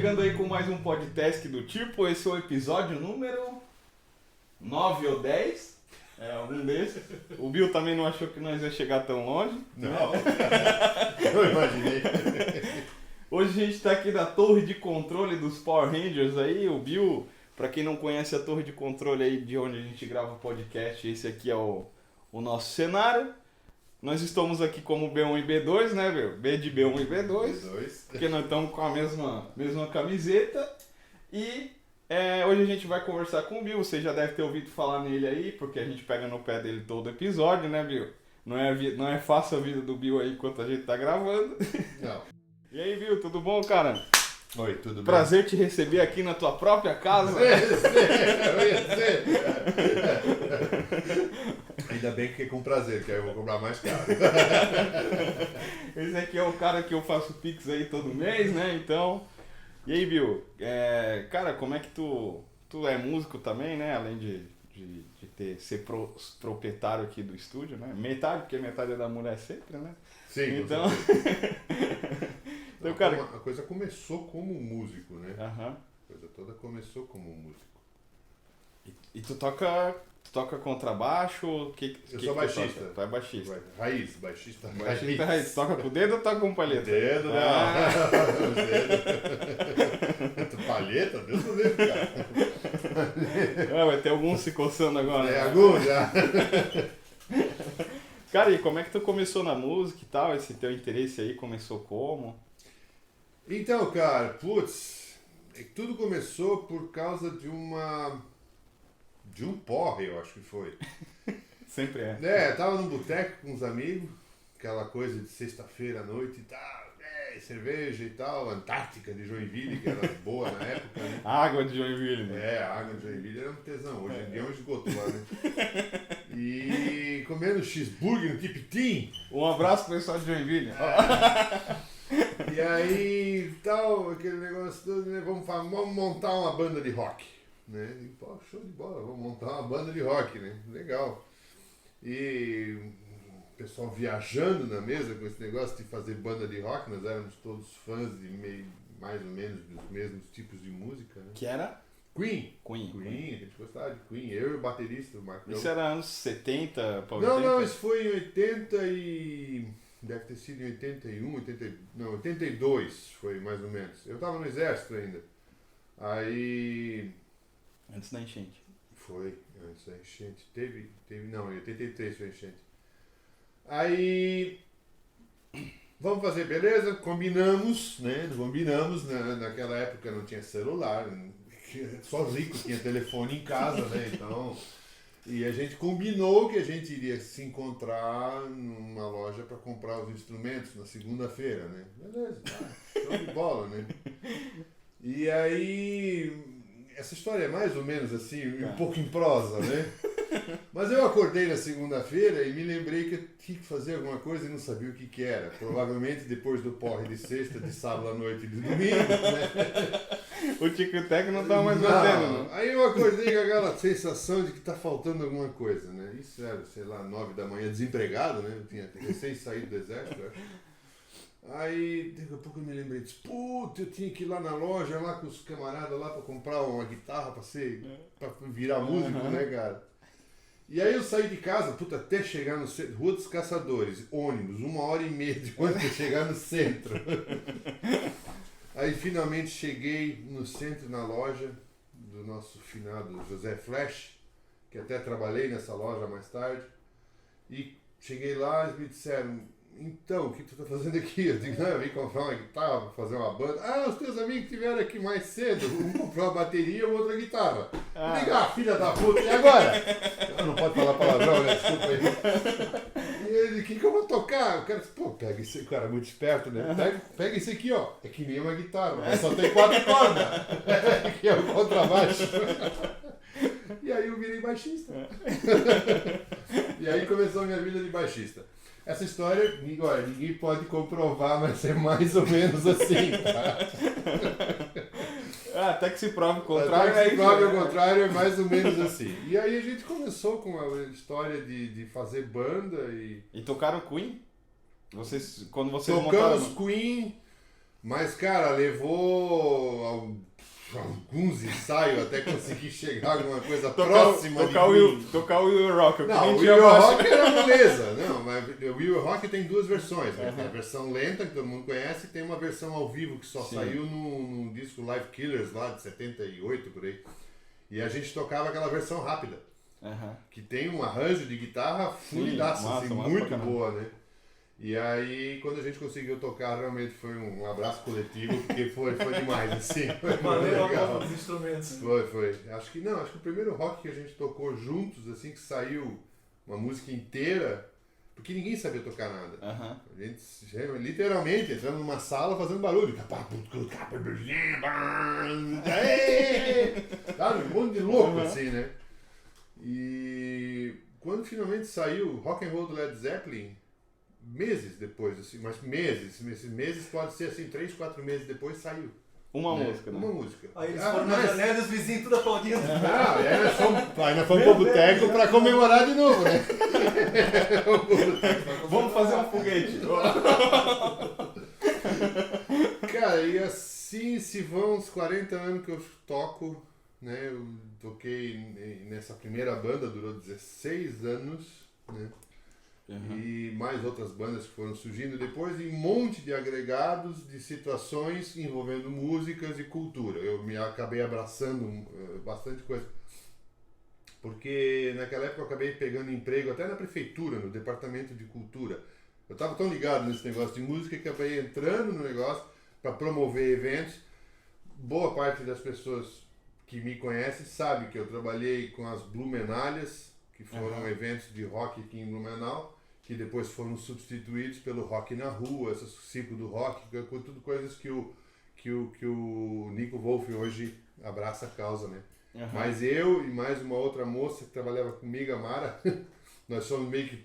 chegando aí com mais um podcast do tipo. Esse é o episódio número 9 ou 10. É, algum desses. O Bill também não achou que nós ia chegar tão longe. Não, eu imaginei. Hoje a gente tá aqui na torre de controle dos Power Rangers aí. O Bill, pra quem não conhece a torre de controle aí de onde a gente grava o podcast, esse aqui é o nosso cenário. Nós estamos aqui como B1 e B2, né, Bill? B de B1 e B2. Porque nós estamos com a mesma camiseta. E hoje a gente vai conversar com o Bill. Você já deve ter ouvido falar nele aí, porque a gente pega no pé dele todo episódio, né, Bill? Não é fácil a vida do Bill aí enquanto a gente tá gravando. Não. E aí, Bill, tudo bom, cara? Oi, tudo bem? Prazer te receber aqui na tua própria casa. Eu ia dizer. Ainda bem que é com prazer, que aí eu vou cobrar mais caro. Esse aqui é o cara que eu faço pix aí todo mês, né? Então... E aí, Bill, cara, como é que tu é músico também, né? Além de ser proprietário aqui do estúdio, né? Metade, porque metade é da mulher sempre, né? Sim, então... Então, cara... A coisa começou como músico, né? Aham. A coisa toda começou como músico. E tu toca contrabaixo? Eu sou baixista. Tu é baixista. Raiz, baixista raiz. Toca com o dedo ou toca com palheta? Dedo, né? Tu palheta? Deus do livro, cara. Vai ter alguns se coçando agora. É, alguns já. Cara, e como é que tu começou na música e tal? Esse teu interesse aí começou como? Então, cara, tudo começou por causa de um porre, eu acho que foi. Sempre é. Eu tava num boteco com uns amigos, aquela coisa de sexta-feira à noite e tal, cerveja e tal, Antártica de Joinville, que era boa na época, né? Água de Joinville, né? A água de Joinville era um tesão, hoje em dia é um esgoto lá, né? E comendo cheeseburger no Tipitim. Um abraço pro pessoal de Joinville. E aí, tal, aquele negócio todo, né? Vamos montar uma banda de rock, né? E, pô, show de bola, vamos montar uma banda de rock, né? Legal. E o pessoal viajando na mesa com esse negócio de fazer banda de rock, nós éramos todos fãs de mais ou menos dos mesmos tipos de música, né? Que era? Queen, a gente gostava de Queen, eu e o baterista, o Marcão. Isso era anos 70, para 80? Não, isso foi em 80 e... Deve ter sido em 82 foi mais ou menos. Eu tava no exército ainda. Aí... Antes da enchente. Foi, antes da enchente. Não, em 83 foi a enchente. Aí... Vamos fazer, beleza? Combinamos, né? Naquela época não tinha celular, só rico tinha telefone em casa, né? Então... E a gente combinou que a gente iria se encontrar numa loja para comprar os instrumentos na segunda-feira, né? Beleza, show de bola, né? E aí, essa história é mais ou menos assim, um pouco em prosa, né? Mas eu acordei na segunda-feira e me lembrei que eu tinha que fazer alguma coisa e não sabia o que era. Provavelmente depois do porre de sexta, de sábado à noite e de domingo, né? O tic-tac não estava mais batendo, né? Aí eu acordei com aquela sensação de que tá faltando alguma coisa, né? Isso era, sei lá, 9 da manhã, desempregado, né? Eu tinha recém saído do exército, acho. Aí, daqui a pouco eu me lembrei, putz, eu tinha que ir lá na loja, lá com os camaradas lá pra comprar uma guitarra pra virar músico, né, cara? E aí eu saí de casa, até chegar no centro, Rua dos Caçadores, ônibus, 1h30 depois de chegar no centro. Aí finalmente cheguei no centro, na loja do nosso finado José Flash, que até trabalhei nessa loja mais tarde. E cheguei lá e me disseram, então, o que tu tá fazendo aqui? Eu digo, não, eu vim comprar uma guitarra pra fazer uma banda. Ah, os teus amigos estiveram aqui mais cedo, um comprou a bateria e o outro a guitarra. Eu digo, filha da puta, e agora? Não pode falar palavrão, né? Desculpa aí. E ele, o que eu vou tocar? O cara disse, pega esse, o cara é muito esperto, né? Pega esse aqui, ó. É que nem uma guitarra, mas só tem 4 cordas. Que é o contrabaixo. E aí eu virei baixista. E aí começou a minha vida de baixista. Essa história, olha, ninguém pode comprovar, mas é mais ou menos assim, tá? Até que se prove o contrário. Até que se prove o contrário, é mais ou menos assim. E aí a gente começou com a história de fazer banda e... E tocaram Queen? Quando vocês tocamos montaram... Queen, mas, cara, levou alguns ensaios até conseguir chegar a alguma coisa próxima tocar o Will Rock. Não, o Will Rock era moleza. Não, mas o Will Rock tem duas versões. Né? Tem a versão lenta, que todo mundo conhece, e tem uma versão ao vivo que só saiu num disco Live Killers lá de 78, por aí. E a gente tocava aquela versão rápida. Que tem um arranjo de guitarra fulidaço, assim, muito boa, né? E aí, quando a gente conseguiu tocar, realmente foi um abraço coletivo, porque foi demais, assim. Foi Valeu legal os instrumentos. Foi. Acho que o primeiro rock que a gente tocou juntos, assim, que saiu uma música inteira, porque ninguém sabia tocar nada. A gente literalmente entrando numa sala fazendo barulho. Sabe, um monte de louco, assim, né? E quando finalmente saiu Rock and Roll do Led Zeppelin, meses depois, assim, mas esses meses pode ser assim, 3, 4 meses depois saiu. Uma música, né? Uma música. Aí eles foram na janela e os vizinhos tudo aplaudindo. Aí nós fomos pro boteco pra comemorar de novo, né? Vamos fazer um foguete. Cara, e assim se vão uns 40 anos que eu toco, né? Eu toquei nessa primeira banda, durou 16 anos, né? E mais outras bandas que foram surgindo depois, e um monte de agregados de situações envolvendo músicas e cultura. Eu me acabei abraçando bastante coisa, porque naquela época eu acabei pegando emprego até na prefeitura, no departamento de cultura. Eu estava tão ligado nesse negócio de música que acabei entrando no negócio para promover eventos. Boa parte das pessoas que me conhecem sabe que eu trabalhei com as Blumenalhas, que foram eventos de rock aqui em Blumenau, que depois foram substituídos pelo Rock na Rua, esse ciclo do rock, tudo coisas que o Nico Wolf hoje abraça a causa, né? Mas eu e mais uma outra moça que trabalhava comigo, a Mara, nós somos meio que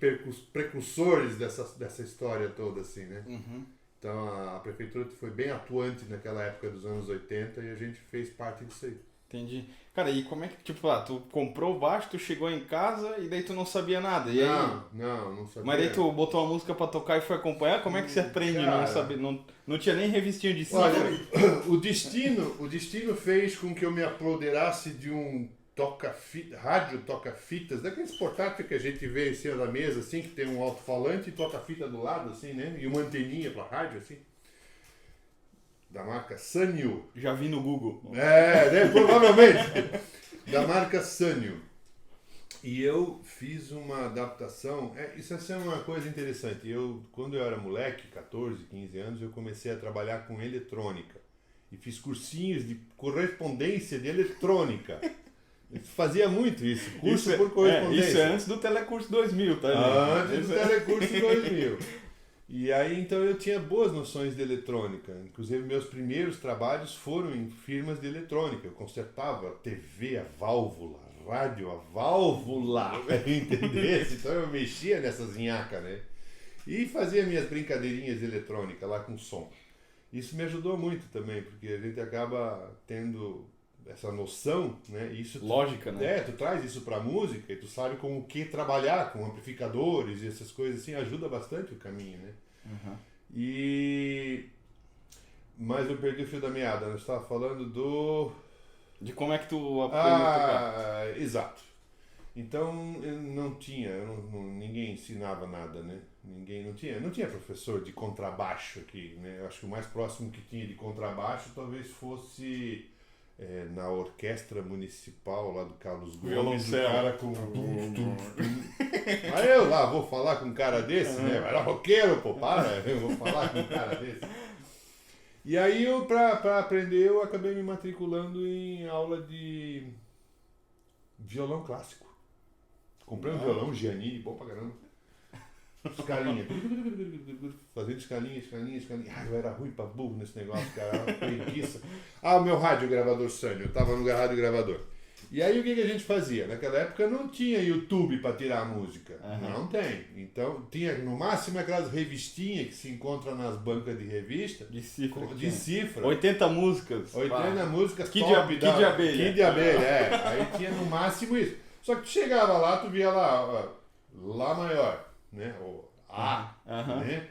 precursores dessa história toda, assim, né? Então a prefeitura foi bem atuante naquela época dos anos 80 e a gente fez parte disso aí. Entendi. Cara, e como é que, tipo, tu comprou o baixo, tu chegou em casa e daí tu não sabia nada? E não sabia. Mas daí tu botou uma música pra tocar e foi acompanhar? Como é que você aprende não saber? Não tinha nem revistinha de cima. Olha, o destino fez com que eu me apoderasse de um rádio toca-fitas, daqueles portáteis que a gente vê em cima da mesa, assim, que tem um alto-falante e toca-fita do lado, assim, né? E uma anteninha pra rádio, assim. Da marca Sanyo. Já vi no Google. Provavelmente. Da marca Sanyo. E eu fiz uma adaptação. Isso é uma coisa interessante. Quando eu era moleque, 14, 15 anos, eu comecei a trabalhar com eletrônica. E fiz cursinhos de correspondência de eletrônica. Eu fazia muito isso. Curso por correspondência. Isso é antes do Telecurso 2000, tá? Antes do Telecurso 2000. E aí, então, eu tinha boas noções de eletrônica. Inclusive, meus primeiros trabalhos foram em firmas de eletrônica. Eu consertava a TV, a válvula, a rádio, a válvula, entendesse? Então, eu mexia nessas nhaca, né? E fazia minhas brincadeirinhas de eletrônica lá com som. Isso me ajudou muito também, porque a gente acaba tendo essa noção, né? Isso lógica, né? Tu traz isso pra música e tu sabe com o que trabalhar, com amplificadores e essas coisas assim, ajuda bastante o caminho, né? Mas eu perdi o fio da meada, eu estava falando de como é que tu aprendeu a tocar. Exato. Então ninguém ensinava nada, né? Não tinha professor de contrabaixo aqui, né? Eu acho que o mais próximo que tinha de contrabaixo talvez fosse na orquestra municipal lá do Carlos Gomes, o cara com aí eu lá vou falar com um cara desse, né? Era roqueiro, pô, eu vou falar com um cara desse. E aí pra aprender eu acabei me matriculando em aula de violão clássico. Comprei um violão Giannini, bom pra caramba. Escalinha. Fazendo escalinha. Eu era ruim pra burro nesse negócio, cara. Era uma preguiça. O meu rádio gravador Sanyo. Eu tava no rádio gravador. E aí o que a gente fazia? Naquela época não tinha YouTube pra tirar a música. Não tem. Então tinha no máximo aquelas revistinhas que se encontram nas bancas de revista. De cifra. 80 músicas. 80 músicas Kid top de abelha. Kid de abelha, Aí tinha no máximo isso. Só que tu chegava lá, tu via lá, Lá maior, né? Ou A, né?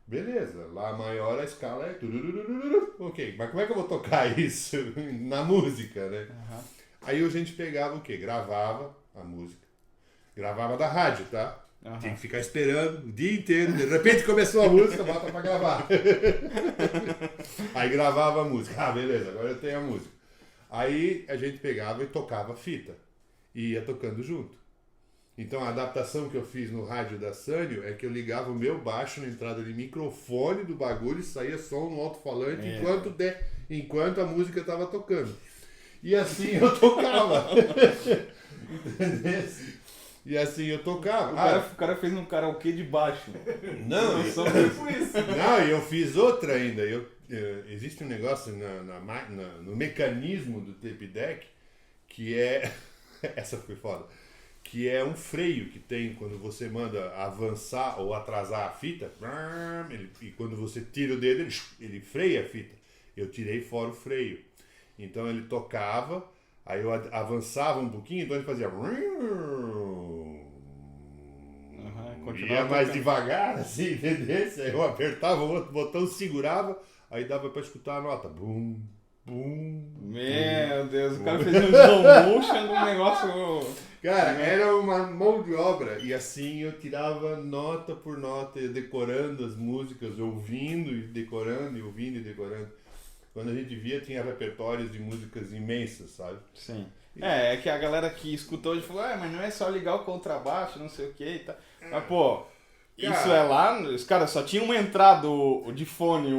Beleza, Lá maior a escala é tururururu. Ok, mas como é que eu vou tocar isso na música, né? Aham. Aí a gente pegava o quê? Gravava a música. Gravava da rádio, tá? Aham. Tinha que ficar esperando o dia inteiro. De repente começou a música, bota pra gravar. Aí gravava a música. Ah, beleza, agora eu tenho a música. Aí a gente pegava e tocava a fita. E ia tocando junto. Então a adaptação que eu fiz no rádio da Sanyo é que eu ligava o meu baixo na entrada de microfone do bagulho e saía som no alto-falante enquanto a música estava tocando. E assim eu tocava. Entendeu? E assim eu tocava. O cara fez um karaokê de baixo. Não, e eu fiz outra ainda. Existe um negócio no mecanismo do tape deck que é. Essa foi foda. Que é um freio que tem quando você manda avançar ou atrasar a fita. E quando você tira o dedo, ele freia a fita. Eu tirei fora o freio. Então ele tocava, aí eu avançava um pouquinho, então ele fazia. Ia mais devagar, assim, entendeu? Aí eu apertava o outro botão, segurava, aí dava pra escutar a nota. Bum, bum. Meu Deus, o cara fez um slow motion do negócio. Cara, era uma mão de obra. E assim eu tirava nota por nota, decorando as músicas, ouvindo e decorando, e ouvindo e decorando. Quando a gente via, tinha repertórios de músicas imensas, sabe? Sim. É que a galera que escutou hoje falou, mas não é só ligar o contrabaixo, não sei o que e tal. Mas, pô, isso é lá, os caras só tinham uma entrada de fone,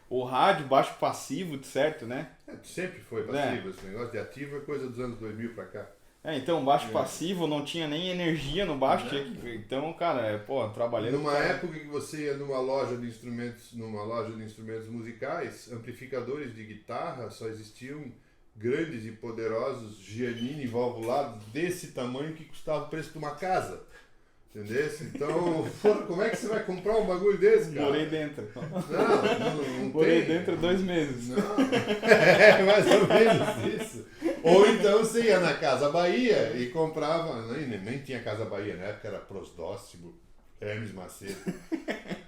o rádio, baixo passivo, certo, né? Sempre foi passivo, esse negócio de ativo é coisa dos anos 2000 pra cá. Então, baixo passivo, não tinha nem energia no baixo, então, cara, trabalhando... Numa época que você ia numa loja de instrumentos musicais, amplificadores de guitarra, só existiam grandes e poderosos Giannini valvulados desse tamanho que custava o preço de uma casa. Entendeu? Então, como é que você vai comprar um bagulho desse, cara? Morei dentro. Não Morei tem. dentro 2 meses. Não. É mais ou menos isso. Ou então você ia na Casa Bahia e comprava, nem tinha Casa Bahia, na época era Prosdócimo, Hermes Macedo.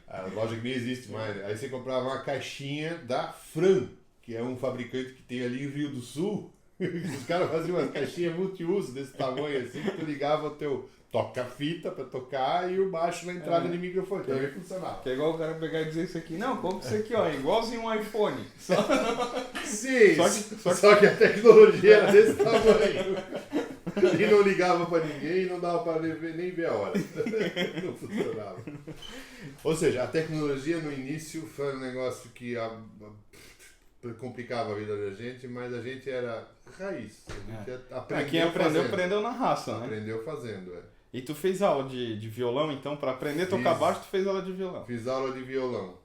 A loja que nem existe mais. Aí você comprava uma caixinha da Fran, que é um fabricante que tem ali em Rio do Sul. Os caras faziam umas caixinhas multiuso desse tamanho assim, que tu ligava o teu toca-fita pra tocar e o baixo na entrada de microfone. Também funcionava. Que é igual o cara pegar e dizer isso aqui. Não, compra isso aqui, ó, igualzinho um iPhone. Sim, só que a tecnologia era desse tamanho. E não ligava pra ninguém e não dava pra nem ver a hora. Não funcionava. Ou seja, a tecnologia no início foi um negócio que complicava a vida da gente, mas a gente era raiz. A gente aprendeu quem aprendeu, fazendo. aprendeu na raça, né? Aprendeu fazendo, E tu fez aula de violão, então? Pra aprender a tocar baixo, tu fez aula de violão. Fiz aula de violão.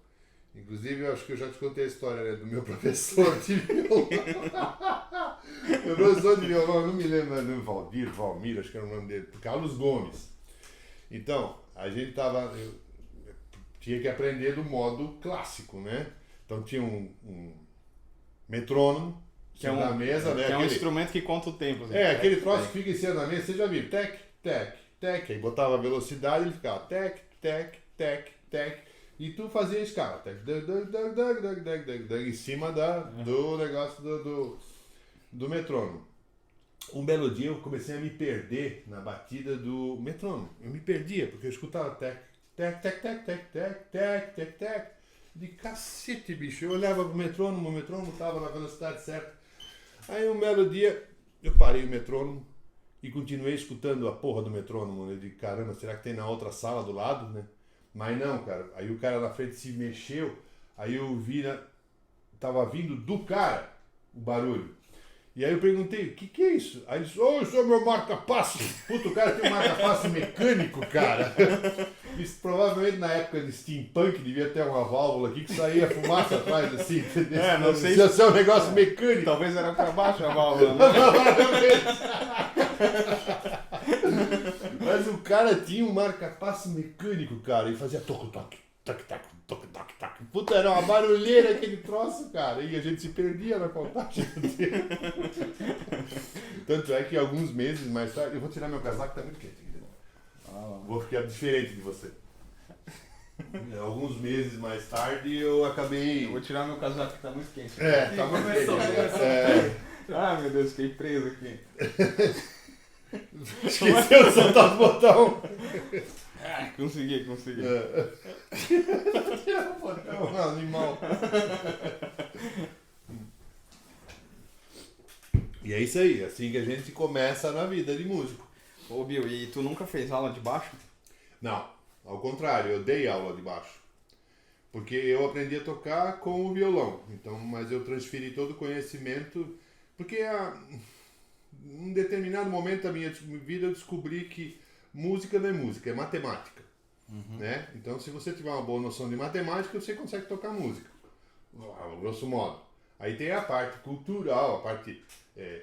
Inclusive, eu acho que eu já te contei a história, né, do meu professor de violão. Meu professor de violão, eu não me lembro, né, Valmir, acho que era o nome dele, Carlos Gomes. Então, a gente tinha que aprender do modo clássico, né? Então tinha um metrônomo, que é na mesa, né? Que é um instrumento que conta o tempo. Assim. Aquele troço que fica em cima da mesa, você já viu, tec, tec, tec, aí botava a velocidade e ele ficava tec, tec, tec, tec, e tu fazia a escala, tec, em cima do negócio do metrônomo. Um belo dia eu comecei a me perder na batida do metrônomo. Eu me perdia, porque eu escutava tec, tec, tec, tec, tec, tec, tec, tec, tec. De cacete, bicho. Eu olhava pro metrônomo, o metrônomo tava na velocidade certa. Aí um belo dia eu parei o metrônomo e continuei escutando a porra do metrônomo. Eu digo, caramba, será que tem na outra sala do lado, né? Mas não, cara. Aí o cara na frente se mexeu, aí eu vi, tava vindo do cara o barulho. E aí eu perguntei, o que é isso? Aí ele disse, isso é o meu marca-passo. Puta, o cara tem um marca-passo mecânico, cara. Isso provavelmente na época de steampunk devia ter uma válvula aqui que saía fumaça atrás, assim, entendeu? Não sei se é um negócio mecânico. Talvez era pra baixo a válvula, né? Mas o cara tinha um marca-passo mecânico, cara, e fazia toco-toque, toque-toque, toque-toque, toque. Puta, era uma barulheira aquele troço, cara, e a gente se perdia na contagem dele. Tanto é que alguns meses mais tarde, eu vou tirar meu casaco, tá muito quente. Vou ficar diferente de você. Alguns meses mais tarde eu acabei... Eu vou tirar meu casaco que tá muito quente. Tá muito Começou, bem. começou. Ah, meu Deus, fiquei preso aqui. Esqueceu de soltar o botão. Ah, consegui. Tirar o botão, animal. E é isso aí, assim que a gente começa na vida de músico. Ô, Bill, e tu nunca fez aula de baixo? Não, ao contrário, eu dei aula de baixo. Porque eu aprendi a tocar com o violão. Então, mas eu transferi todo o conhecimento. Porque em um determinado momento da minha vida eu descobri que música não é música, é matemática. Né? Então, se você tiver uma boa noção de matemática, você consegue tocar música. Grosso modo. Aí tem a parte cultural, a parte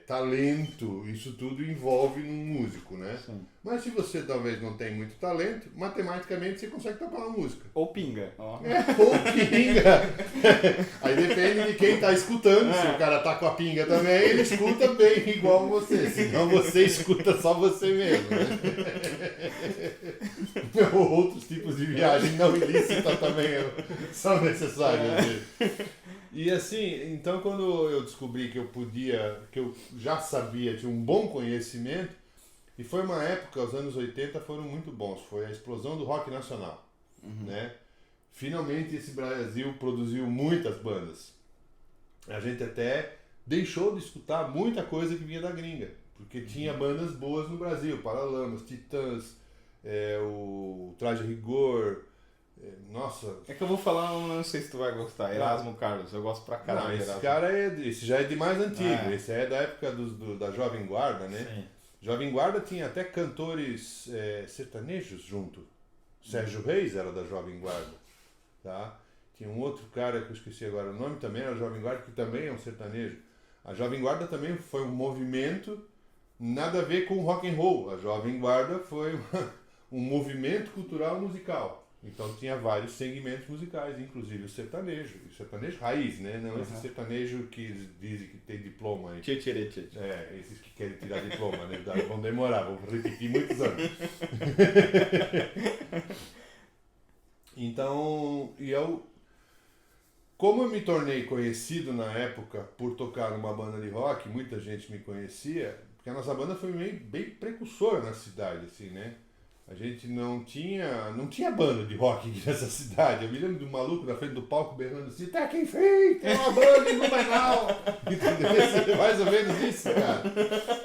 talento, isso tudo envolve num músico, né? Sim. Mas se você talvez não tem muito talento, matematicamente você consegue tocar uma música. Ou pinga. Ó. Ou pinga. Aí depende de quem tá escutando. Se o cara tá com a pinga também, ele escuta bem igual você. Senão você escuta só você mesmo. Né? Outros tipos de viagem não ilícita também são necessários. E assim, então quando eu descobri que eu já sabia, tinha um bom conhecimento, e foi uma época, os anos 80 foram muito bons, foi a explosão do rock nacional, né? Finalmente esse Brasil produziu muitas bandas. A gente até deixou de escutar muita coisa que vinha da gringa, porque tinha bandas boas no Brasil, Paralamas, Titãs, o Traje a Rigor. Nossa. É que eu vou falar, não sei se tu vai gostar. Erasmo Carlos, eu gosto pra caralho. Não, esse Erasmo. cara esse já é de mais antigo. É. Esse é da época da Jovem Guarda, né? Sim. Jovem Guarda tinha até cantores sertanejos junto. Sérgio Reis era da Jovem Guarda. Tá? Tinha um outro cara que eu esqueci agora o nome, também era Jovem Guarda, que também é um sertanejo. A Jovem Guarda também foi um movimento nada a ver com rock and roll. A Jovem Guarda foi um movimento cultural musical. Então tinha vários segmentos musicais, inclusive o sertanejo raiz, né? Não esse sertanejo que eles dizem que tem diploma aí. Tchê. Esses que querem tirar diploma, né? Vão demorar, vão repetir muitos anos. Então, como eu me tornei conhecido na época por tocar numa banda de rock, muita gente me conhecia, porque a nossa banda foi meio bem precursora na cidade, assim, né? A gente não tinha banda de rock nessa cidade. Eu me lembro de um maluco na frente do palco berrando assim: tá quem fez? Tem uma banda em Blumenau! Entendeu? Mais ou menos isso, cara.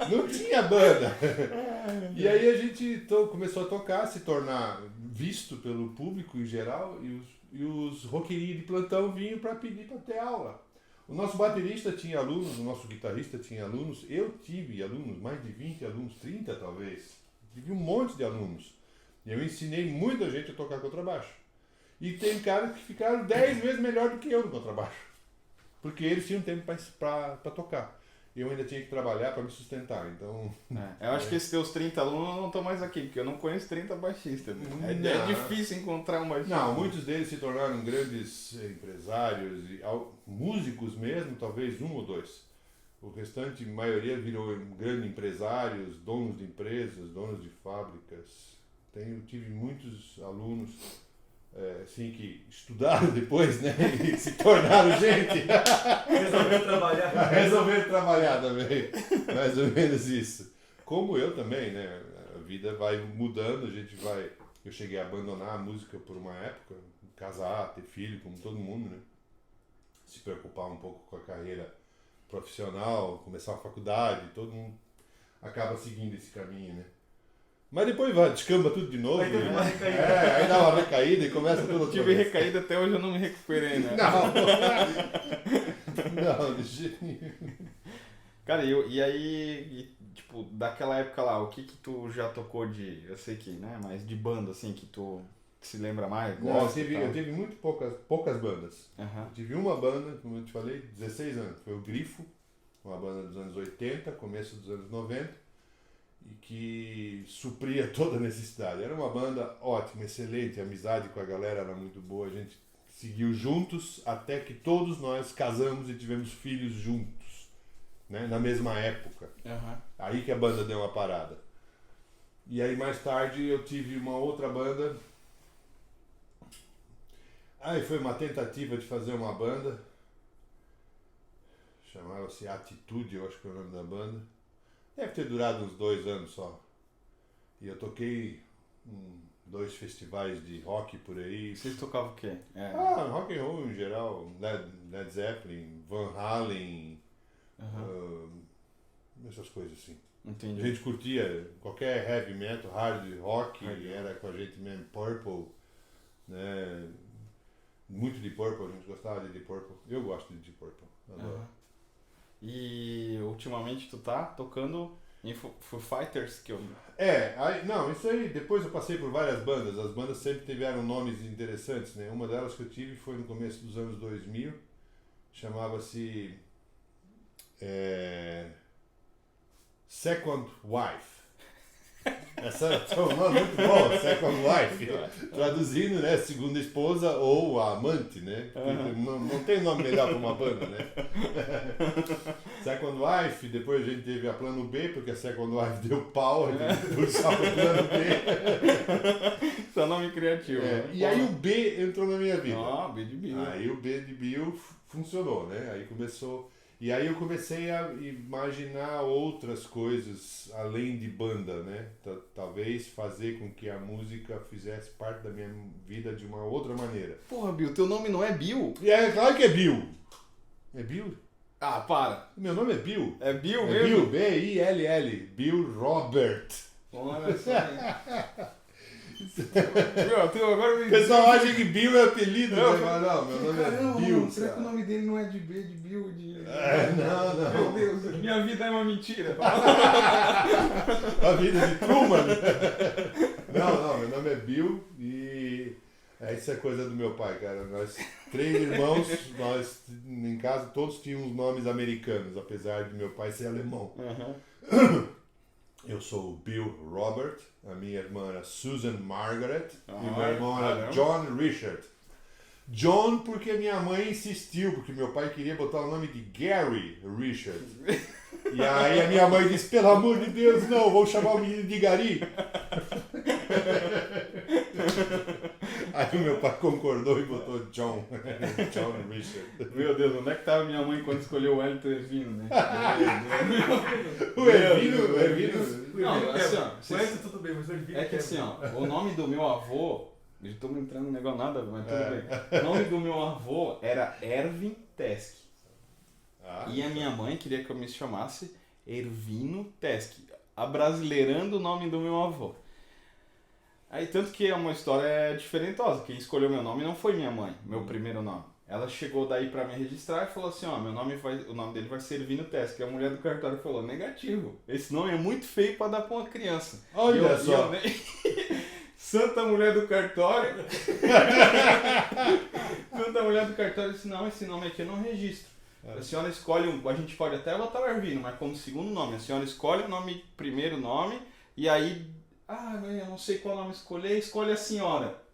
Não tinha banda. E aí a gente começou a tocar, se tornar visto pelo público em geral, e os roqueirinhos de plantão vinham para pedir para ter aula. O nosso baterista tinha alunos, o nosso guitarrista tinha alunos, eu tive alunos, mais de 20 alunos, 30 talvez. Tive um monte de alunos. E eu ensinei muita gente a tocar contrabaixo. E tem caras que ficaram 10 vezes melhor do que eu no contrabaixo. Porque eles tinham tempo para tocar. Eu ainda tinha que trabalhar para me sustentar. Então. Eu acho que esses teus 30 alunos não estão mais aqui, porque eu não conheço 30 baixistas. É difícil encontrar um baixista. Não, muitos deles se tornaram grandes empresários, e músicos mesmo, talvez um ou dois. O restante, a maioria, virou grandes empresários, donos de empresas, donos de fábricas. Eu tive muitos alunos assim, que estudaram depois, né? E se tornaram gente. Resolveram trabalhar também. Mais ou menos isso. Como eu também, né? A vida vai mudando, Eu cheguei a abandonar a música por uma época, casar, ter filho, como todo mundo, né? Se preocupar um pouco com a carreira profissional, começar a faculdade, todo mundo acaba seguindo esse caminho, né? Mas depois descamba tudo de novo. Aí teve uma recaída. Aí dá uma recaída e começa tudo outra Tive vez. recaída até hoje, eu não me recuperei, né? Não, de jeito nenhum. Cara, e aí, tipo, daquela época lá, o que tu já tocou de, eu sei que, né, mas de banda, assim, que tu se lembra mais, Não, gosta eu tive muito poucas bandas. Aham. Eu tive uma banda, como eu te falei, 16 anos. Foi o Grifo, uma banda dos anos 80, começo dos anos 90. E que supria toda a necessidade. Era uma banda ótima, excelente, a amizade com a galera era muito boa, a gente seguiu juntos até que todos nós casamos e tivemos filhos juntos, né? Na mesma época. Aham. Aí que a banda deu uma parada. E aí mais tarde eu tive uma outra banda Aí foi uma tentativa de fazer uma banda. Chamava-se Atitude, eu acho que é o nome da banda. Deve ter durado uns 2 anos só. E eu toquei em 2 festivais de rock por aí. Vocês tocavam o quê? Rock and roll em geral. Led Zeppelin, Van Halen, essas coisas assim. A Entendi. gente curtia qualquer heavy metal, hard rock, era com a gente mesmo, Purple, né? Muito de Purple, a gente gostava de Deep Purple. Eu gosto de Deep Purple, adoro. E ultimamente tu tá tocando em Foo Fighters, que eu... Não, isso aí, depois eu passei por várias bandas, as bandas sempre tiveram nomes interessantes, né? Uma delas que eu tive foi no começo dos anos 2000, chamava-se Second Wife. Essa é um nome muito bom, Second Wife. Traduzindo, né? Segunda esposa ou amante, né? Não tem nome melhor para uma banda, né? Second Wife, depois a gente teve a Plano B, porque a Second Wife deu pau, a gente puxava o Plano B. Seu nome criativo. Né? E aí o B entrou na minha vida. B de Bill. Aí o B de Bill funcionou, né? Aí começou... E aí eu comecei a imaginar outras coisas além de banda, né? Talvez fazer com que a música fizesse parte da minha vida de uma outra maneira. Porra, Bill, teu nome não é Bill? E é claro que é Bill. É Bill? Ah, para. Meu nome é Bill. É Bill É mesmo? Bill, B-I-L-L. Bill Robert. Olha só. Meu, tu agora me... O pessoal acha que Bill é apelido, né? Mas não, meu nome Caramba, é Bill. mano, será que o nome dele não é de B, de Bill, de... Não. Meu Deus, minha vida é uma mentira. A vida de Truman. Não, meu nome é Bill e isso é coisa do meu pai, cara. Nós 3 irmãos, nós em casa todos tínhamos nomes americanos, apesar de meu pai ser alemão. Eu sou o Bill Robert, a minha irmã era Susan Margaret e meu irmão era John Richard. John porque minha mãe insistiu, porque meu pai queria botar o nome de Gary Richard. E aí a minha mãe disse, pelo amor de Deus, não, vou chamar o menino de Gary. Aí o meu pai concordou e botou John Richard. Meu Deus, onde é que tava minha mãe quando escolheu o Wellington Ervino, né? O Ervino... Não, assim, ó, Mas tudo bem, mas o Ervino é que assim, ó, o nome do meu avô, eu tô entrando no negócio nada, mas tudo bem. O nome do meu avô era Ervin Tesk. E a minha mãe queria que eu me chamasse Ervino Tesk, abrasileirando o nome do meu avô. Aí tanto que é uma história diferentosa, quem escolheu meu nome não foi minha mãe, meu primeiro nome. Ela chegou daí pra me registrar e falou assim, ó, o nome dele vai ser Ervino Tesk. E a mulher do cartório falou, negativo, esse nome é muito feio pra dar pra uma criança. Olha só. Santa mulher do cartório. Santa mulher do cartório disse, não, esse nome aqui eu não registro. A senhora escolhe, a gente pode até botar o Ervino, mas como segundo nome. A senhora escolhe o nome, primeiro nome, e aí, eu não sei qual nome escolher, escolhe a senhora.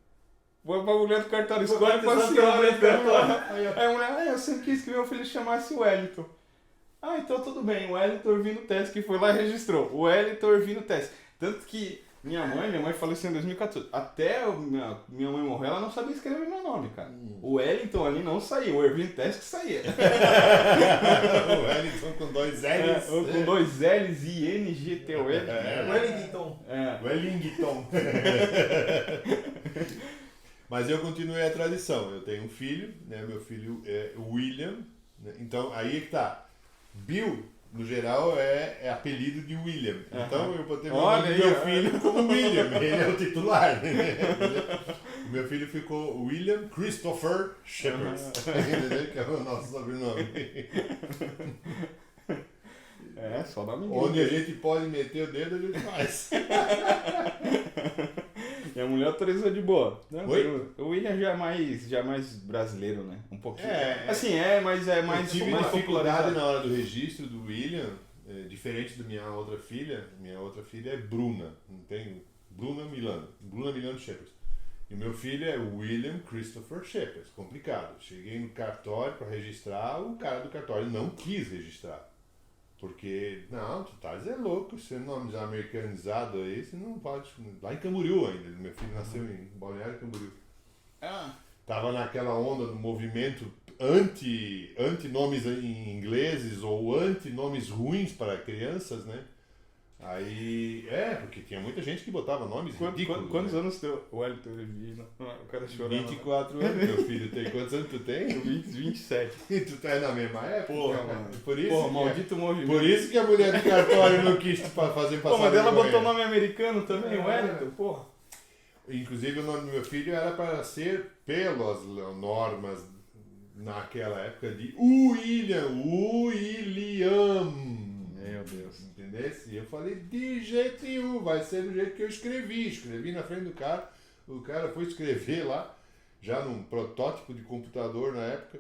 Vou pra mulher do cartório, escolhe pra senhora do cartório. Aí a mulher, eu sempre quis que meu filho chamasse Wellington. Então tudo bem, o Wellington Ervino Tesk, que foi lá e registrou. O Wellington Ervino Tesk. Tanto que minha mãe faleceu em 2014. Até minha mãe morrer, ela não sabia escrever meu nome, cara. O Wellington ali não saía, o Ervino Tesk saía. O Wellington com 2 L's. Com 2 L's e N-G-T-O-N. Wellington. Wellington. Mas eu continuei a tradição. Eu tenho um filho, né? Meu filho é William. Né? Então, aí é que tá. Bill, no geral, é apelido de William. Então, eu botei meu filho como William. Ele é o titular. Né? O meu filho ficou William Christopher Shepard. Que é o nosso sobrenome. Só dá Onde a gente pode meter o dedo, a gente faz. E a mulher autorizou de boa. Né? Oi? O William já é mais brasileiro, né? Um pouquinho. Mas é mais... Eu tive mais dificuldade na hora do registro do William, diferente da minha outra filha. Minha outra filha é Bruna, não tem? Bruna Milano Shepard. E o meu filho é William Christopher Shepard. Complicado. Cheguei no cartório para registrar, o cara do cartório não quis registrar. Porque, não, tu tá louco, esse nome já americanizado aí, você não pode... Lá em Camboriú ainda, meu filho nasceu em Balneário Camboriú. tava naquela onda do movimento anti-nomes em ingleses ou anti-nomes ruins para crianças, né? Aí, porque tinha muita gente que botava nomes ridículos. Quantos né? anos teu o Wellington Oliveira? O cara chorando. 24 anos, meu filho tem. Quantos anos tu tem? 27. E tu tá na mesma época? Porra, mano. Por isso, Porra, que maldito movimento. por isso que a mulher de cartório não quis fazer passar Pô, mas ela vergonha. botou nome americano também, É. Wellington, porra. Inclusive o nome do meu filho era para ser pelas normas naquela época de William. Meu Deus. Entendeu? E eu falei, de jeito nenhum, vai ser do jeito que eu escrevi. Escrevi na frente do cara, o cara foi escrever lá, já num protótipo de computador na época,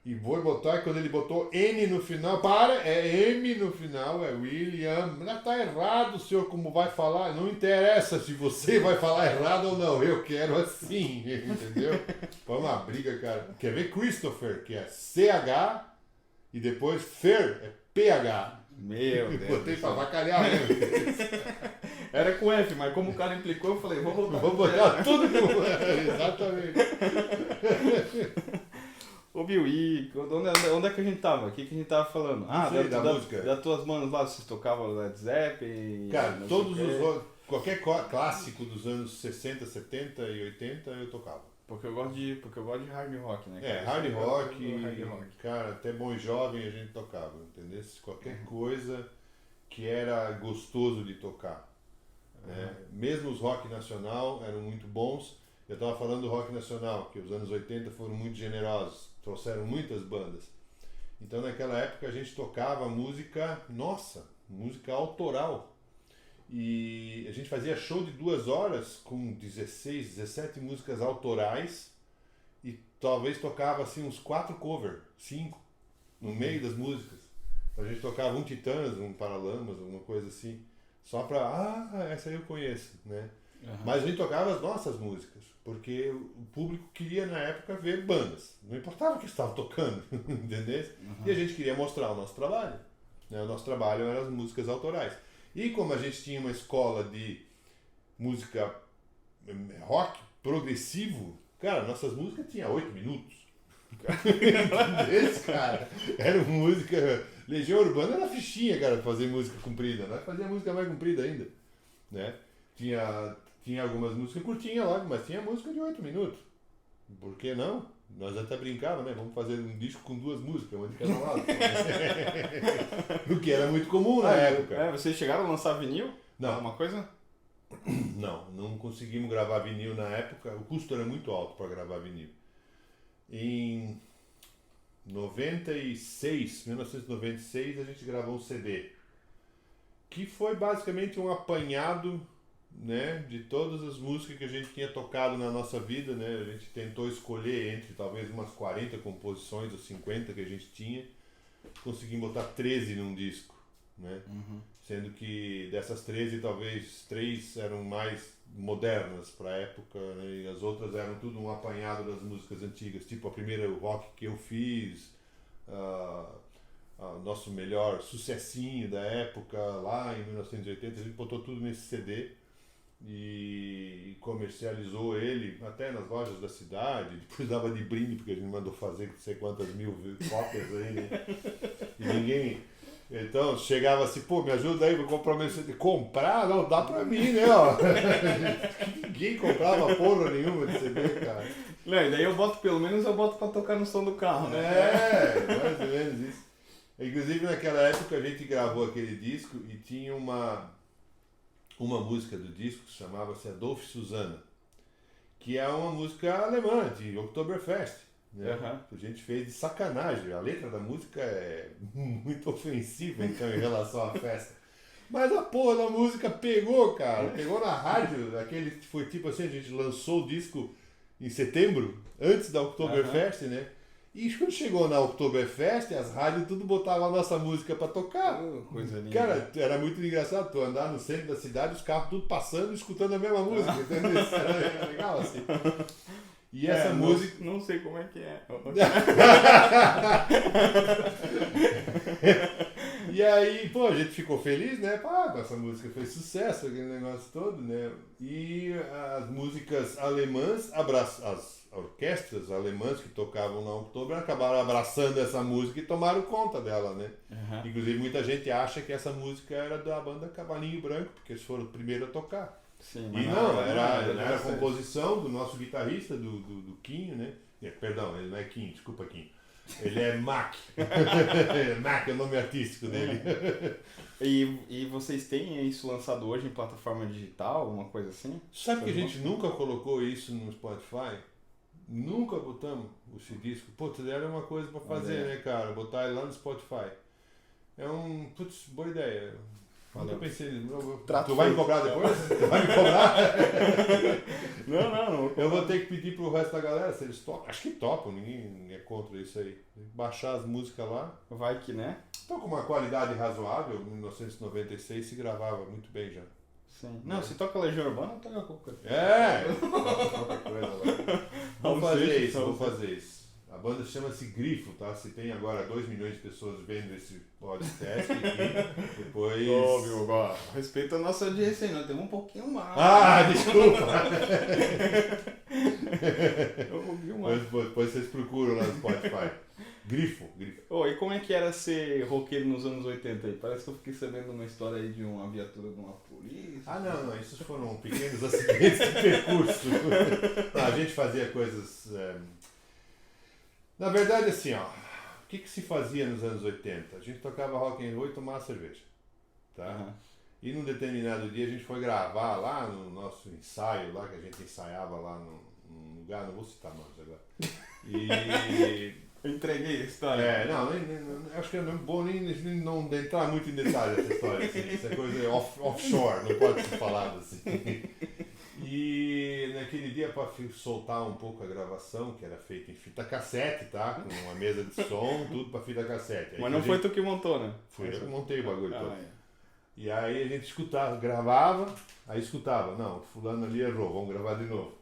e vou botar, e quando ele botou N no final, é M no final, é William. Mas tá errado, senhor, como vai falar, não interessa se você vai falar errado ou não, eu quero assim, entendeu? Foi uma briga, cara. Quer ver Christopher, que é CH, e depois Fer, é PH. Meu Deus. Botei pra avacalhar mesmo. Era com F, mas como o cara implicou, eu falei, vou botar. Vou botar tudo no... Exatamente. Ô Bill, e onde é que a gente tava? O que a gente tava falando? Ah, Sei, da música. Das tuas manos lá, vocês tocavam Led Zeppelin? Cara, não sei todos o quê. qualquer clássico dos anos 60, 70 e 80 eu tocava. Porque eu gosto de hard rock, né? É, cara? hard Eu rock, gosto do hard rock. cara, até Bom e Jovem a gente tocava, entendeu? Qualquer coisa que era gostoso de tocar. Né? Mesmo os rock nacional eram muito bons. Eu estava falando do rock nacional, que os anos 80 foram muito generosos, trouxeram muitas bandas. Então naquela época a gente tocava música autoral. E a gente fazia show de 2 horas com 16, 17 músicas autorais e talvez tocava assim uns 4 covers, 5 no meio das músicas. A gente tocava um Titãs, um Paralamas, alguma coisa assim, só pra, essa aí eu conheço, né? Uhum. Mas a gente tocava as nossas músicas, porque o público queria na época ver bandas, não importava o que estava tocando, entendeu? Uhum. E a gente queria mostrar o nosso trabalho, né? O nosso trabalho eram as músicas autorais. E como a gente tinha uma escola de música rock progressivo, cara, nossas músicas tinham 8 minutos. Entendeu, cara? Era música... Legião Urbana era fichinha, cara, fazer música comprida. Nós fazia música mais comprida ainda, né? Tinha algumas músicas curtinhas lá, mas tinha música de 8 minutos. Por que não? Nós até brincávamos, né? Vamos fazer um disco com 2 músicas, uma de cada lado. O que era muito comum na época. Vocês chegaram a lançar vinil? Não. Alguma coisa? Não conseguimos gravar vinil na época. O custo era muito alto para gravar vinil. Em 1996, a gente gravou um CD, que foi basicamente um apanhado, né, de todas as músicas que a gente tinha tocado na nossa vida, né? A gente tentou escolher entre talvez umas 40 composições ou 50 que a gente tinha, conseguimos botar 13 num disco, né? Uhum. Sendo que dessas 13 talvez 3 eram mais modernas para a época, né? E as outras eram tudo um apanhado das músicas antigas, tipo a primeira rock que eu fiz, nosso melhor sucessinho da época lá em 1980, a gente botou tudo nesse CD e comercializou ele até nas lojas da cidade, depois dava de brinde porque a gente mandou fazer não sei quantas mil cópias aí, né? E ninguém... Então chegava assim, pô, me ajuda aí pra comprar meu CD. Comprar? Não, dá pra mim, né? Ó. Ninguém comprava porra nenhuma de CD, cara. Não, e daí eu boto pra tocar no som do carro, né? Mais ou menos isso. Inclusive naquela época a gente gravou aquele disco e tinha uma música do disco que chamava-se Adolf Susanna, que é uma música alemã, de Oktoberfest. Né? Uhum. A gente fez de sacanagem. A letra da música é muito ofensiva então, em relação à festa. Mas a porra da música pegou, cara. Pegou na rádio. Aquele foi tipo assim, a gente lançou o disco em setembro, antes da Oktoberfest, né? E quando chegou na Oktoberfest, as rádios tudo botavam a nossa música pra tocar. Coisa linda. Cara, era muito engraçado tu andar no centro da cidade, os carros tudo passando e escutando a mesma música, entendeu? Isso era legal assim. E essa música... Não sei como é que é. E aí, pô, a gente ficou feliz, né? Pá, essa música foi sucesso, aquele negócio todo, né? E as músicas alemãs, as orquestras alemãs que tocavam na Oktober acabaram abraçando essa música e tomaram conta dela, né? Uhum. Inclusive, muita gente acha que essa música era da banda Cavalinho Branco, porque eles foram o primeiro a tocar. Sim, E não, era a essa- composição do nosso guitarrista, do Quinho, né? Perdão, ele não é Quinho, desculpa, Quinho. Ele é Mac. Mac é o nome artístico dele. E vocês têm isso lançado hoje em plataforma digital, alguma coisa assim? Sabe que a gente nunca colocou isso no Spotify? Nunca botamos esse disco. Putz, era uma coisa pra fazer, Olha aí. né, cara? Botar ele lá no Spotify. É putz, boa ideia. Nunca Valeu. pensei nisso. Trato Tu vai me feito. cobrar depois? Tu vai me cobrar? Não. Eu vou ter que pedir pro resto da galera se eles topam. Acho que topam, ninguém é contra isso aí. Baixar as músicas lá. Vai que, né? Estão com uma qualidade razoável. Em 1996 se gravava muito bem já. Sim. Não, se toca Legião Urbana, toca qualquer coisa. É! Qualquer coisa lá. Vamos Não fazer sei, isso, não vamos sei. fazer isso. A banda chama-se Grifo, tá? Se tem agora 2 milhões de pessoas vendo esse podcast aqui, depois... Ô, meu, agora, respeita a nossa audiência aí, nós temos um pouquinho mais. Ah, desculpa! Um pouquinho mais. Depois vocês procuram lá no Spotify. Grifo. Ô, e como é que era ser roqueiro nos anos 80 aí? Parece que eu fiquei sabendo uma história aí de uma viatura de uma polícia. Ah, não, esses foram pequenos acidentes de percurso. A gente fazia coisas... Na verdade, assim, ó, o que se fazia nos anos 80? A gente tocava rock and roll e tomava cerveja, tá? Aham. E num determinado dia a gente foi gravar lá no nosso ensaio, lá que a gente ensaiava lá num lugar, não vou citar nomes agora. E... Eu entreguei a história. não, acho que é bom nem não entrar muito em detalhes dessa história, assim, isso é coisa offshore, não pode ser falado assim. E naquele dia, para soltar um pouco a gravação, que era feita em fita cassete, tá? Com uma mesa de som, tudo para fita cassete. Aí Mas não foi tu que montou, né? Fui eu que montei o bagulho todo. Ah, é. E aí a gente escutava, gravava, aí escutava, não, fulano ali errou, vamos gravar de novo.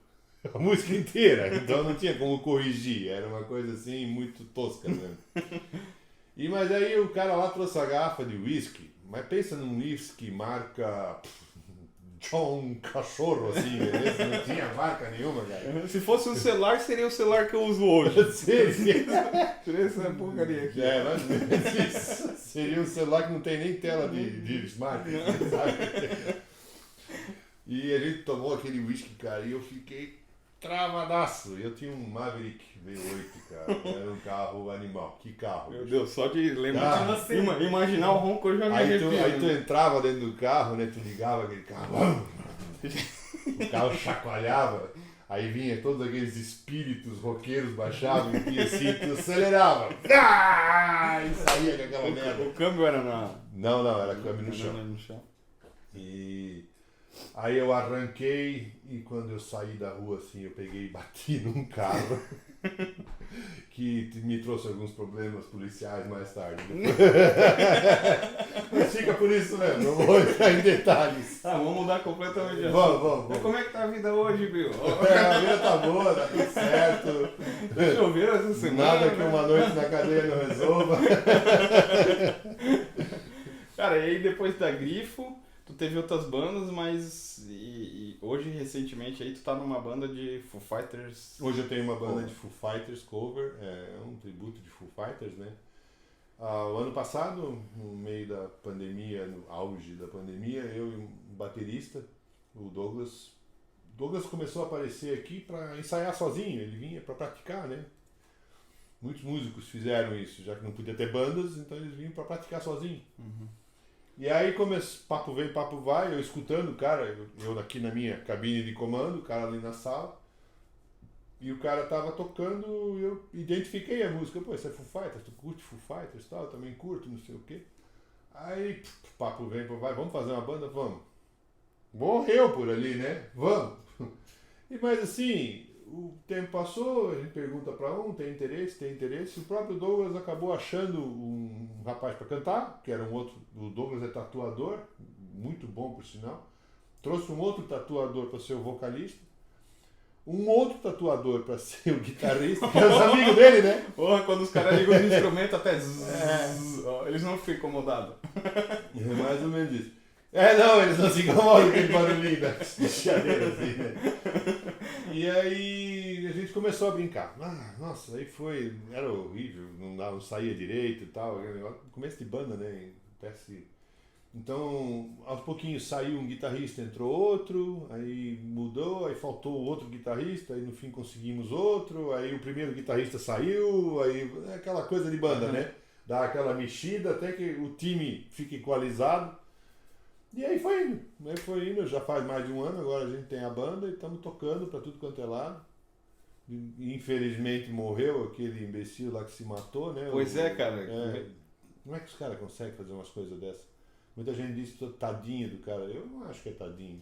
A música inteira, então não tinha como corrigir, era uma coisa assim muito tosca mesmo. Mas aí o cara lá trouxe a garrafa de whisky, mas pensa num whisky marca John Cachorro, assim, beleza? Não tinha marca nenhuma, cara. Se fosse um celular, seria o celular que eu uso hoje. Seria essa porcaria aqui. Mas isso. Seria um celular que não tem nem tela de smart, sabe? E a gente tomou aquele whisky, cara, e eu fiquei travadaço. Eu tinha um Maverick V8, cara. Era um carro animal. Que carro? Meu bicho. Deus, só de lembrar. Imaginar o ronco eu já me Aí arrepio. tu entrava dentro do carro, né? Tu ligava aquele carro. O carro chacoalhava. Aí vinha todos aqueles espíritos roqueiros, baixavam e assim, tu acelerava. E saía com aquela merda. O câmbio era na... Não, era câmbio no chão. No chão. E aí eu arranquei e quando eu saí da rua assim, eu peguei e bati num carro que me trouxe alguns problemas policiais mais tarde. Mas fica por isso mesmo, não vou entrar em detalhes. Ah, vamos mudar completamente de assunto. Vamos. Mas como é que tá a vida hoje, Bill? A vida tá boa, tá tudo certo. Choveu essa semana. Nada que uma noite na cadeia não resolva. Cara, e aí depois da Grifo, tu teve outras bandas, mas e hoje, recentemente, aí tu tá numa banda de Foo Fighters. Hoje eu tenho uma banda de Foo Fighters cover, é um tributo de Foo Fighters, né? O ano passado, no meio da pandemia, no auge da pandemia, eu e um baterista, o Douglas começou a aparecer aqui para ensaiar sozinho, ele vinha para praticar, né? Muitos músicos fizeram isso, já que não podia ter bandas, então eles vinham para praticar sozinho. Uhum. E aí papo vem, papo vai, eu escutando o cara, eu aqui na minha cabine de comando, o cara ali na sala, e o cara tava tocando, eu identifiquei a música, pô, isso é Foo Fighters, tu curte Foo Fighters e tal, eu também curto, não sei o quê. Aí, papo vem, papo vai, vamos fazer uma banda? Vamos. Morreu por ali, né? Vamos. Mas assim, o tempo passou, a gente pergunta pra um, tem interesse. O próprio Douglas acabou achando um rapaz pra cantar, que era um outro, o Douglas é tatuador, muito bom por sinal. Trouxe um outro tatuador pra ser o vocalista. um outro tatuador para ser o guitarrista, que é os amigos dele, né? Porra, quando os caras ligam os instrumentos até ó, eles não ficam incomodados. É mais ou menos isso. Não, eles não se incomodam com aquele barulhinho da chadeira assim, né? E aí a gente começou a brincar. Nossa, aí era horrível, não saía direito e tal. Começo de banda, né? Então, aos pouquinhos saiu um guitarrista, entrou outro, aí mudou, aí faltou outro guitarrista, aí no fim conseguimos outro, aí o primeiro guitarrista saiu, aí aquela coisa de banda, né? Dá aquela mexida até que o time fica equalizado. E aí foi indo, já faz mais de um ano, agora a gente tem a banda e estamos tocando para tudo quanto é lado. Infelizmente morreu aquele imbecil lá que se matou, né? Pois é, cara. Como é que os caras conseguem fazer umas coisas dessas? Muita gente diz tadinho do cara. Eu não acho que é tadinho.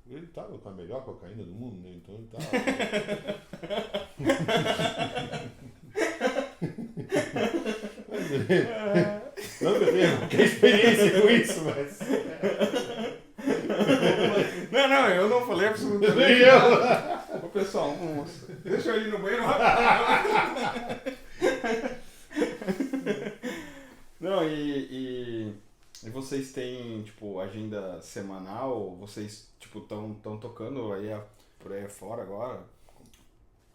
Ele tava com a melhor cocaína do mundo, né? Então ele tava. Não que eu tenha qualquer experiência com isso, mas. Não, eu não falei absolutamente nada. Ô pessoal, deixa eu ir no banheiro rápido. Não, e vocês têm, tipo, agenda semanal? Vocês, tipo, estão tocando aí por aí fora agora?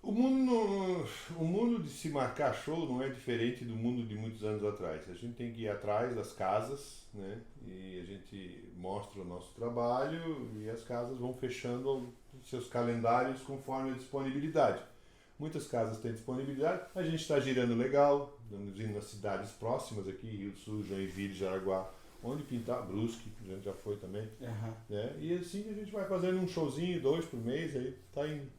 O mundo de se marcar show não é diferente do mundo de muitos anos atrás. A gente tem que ir atrás das casas, né? E a gente mostra o nosso trabalho e as casas vão fechando seus calendários conforme a disponibilidade. Muitas casas têm disponibilidade, a gente está girando legal, estamos indo nas cidades próximas aqui, Rio do Sul, Joinville, Jaraguá, onde pintar, Brusque, a gente já foi também. Né? E assim a gente vai fazendo um showzinho, 2 por mês, aí tá indo.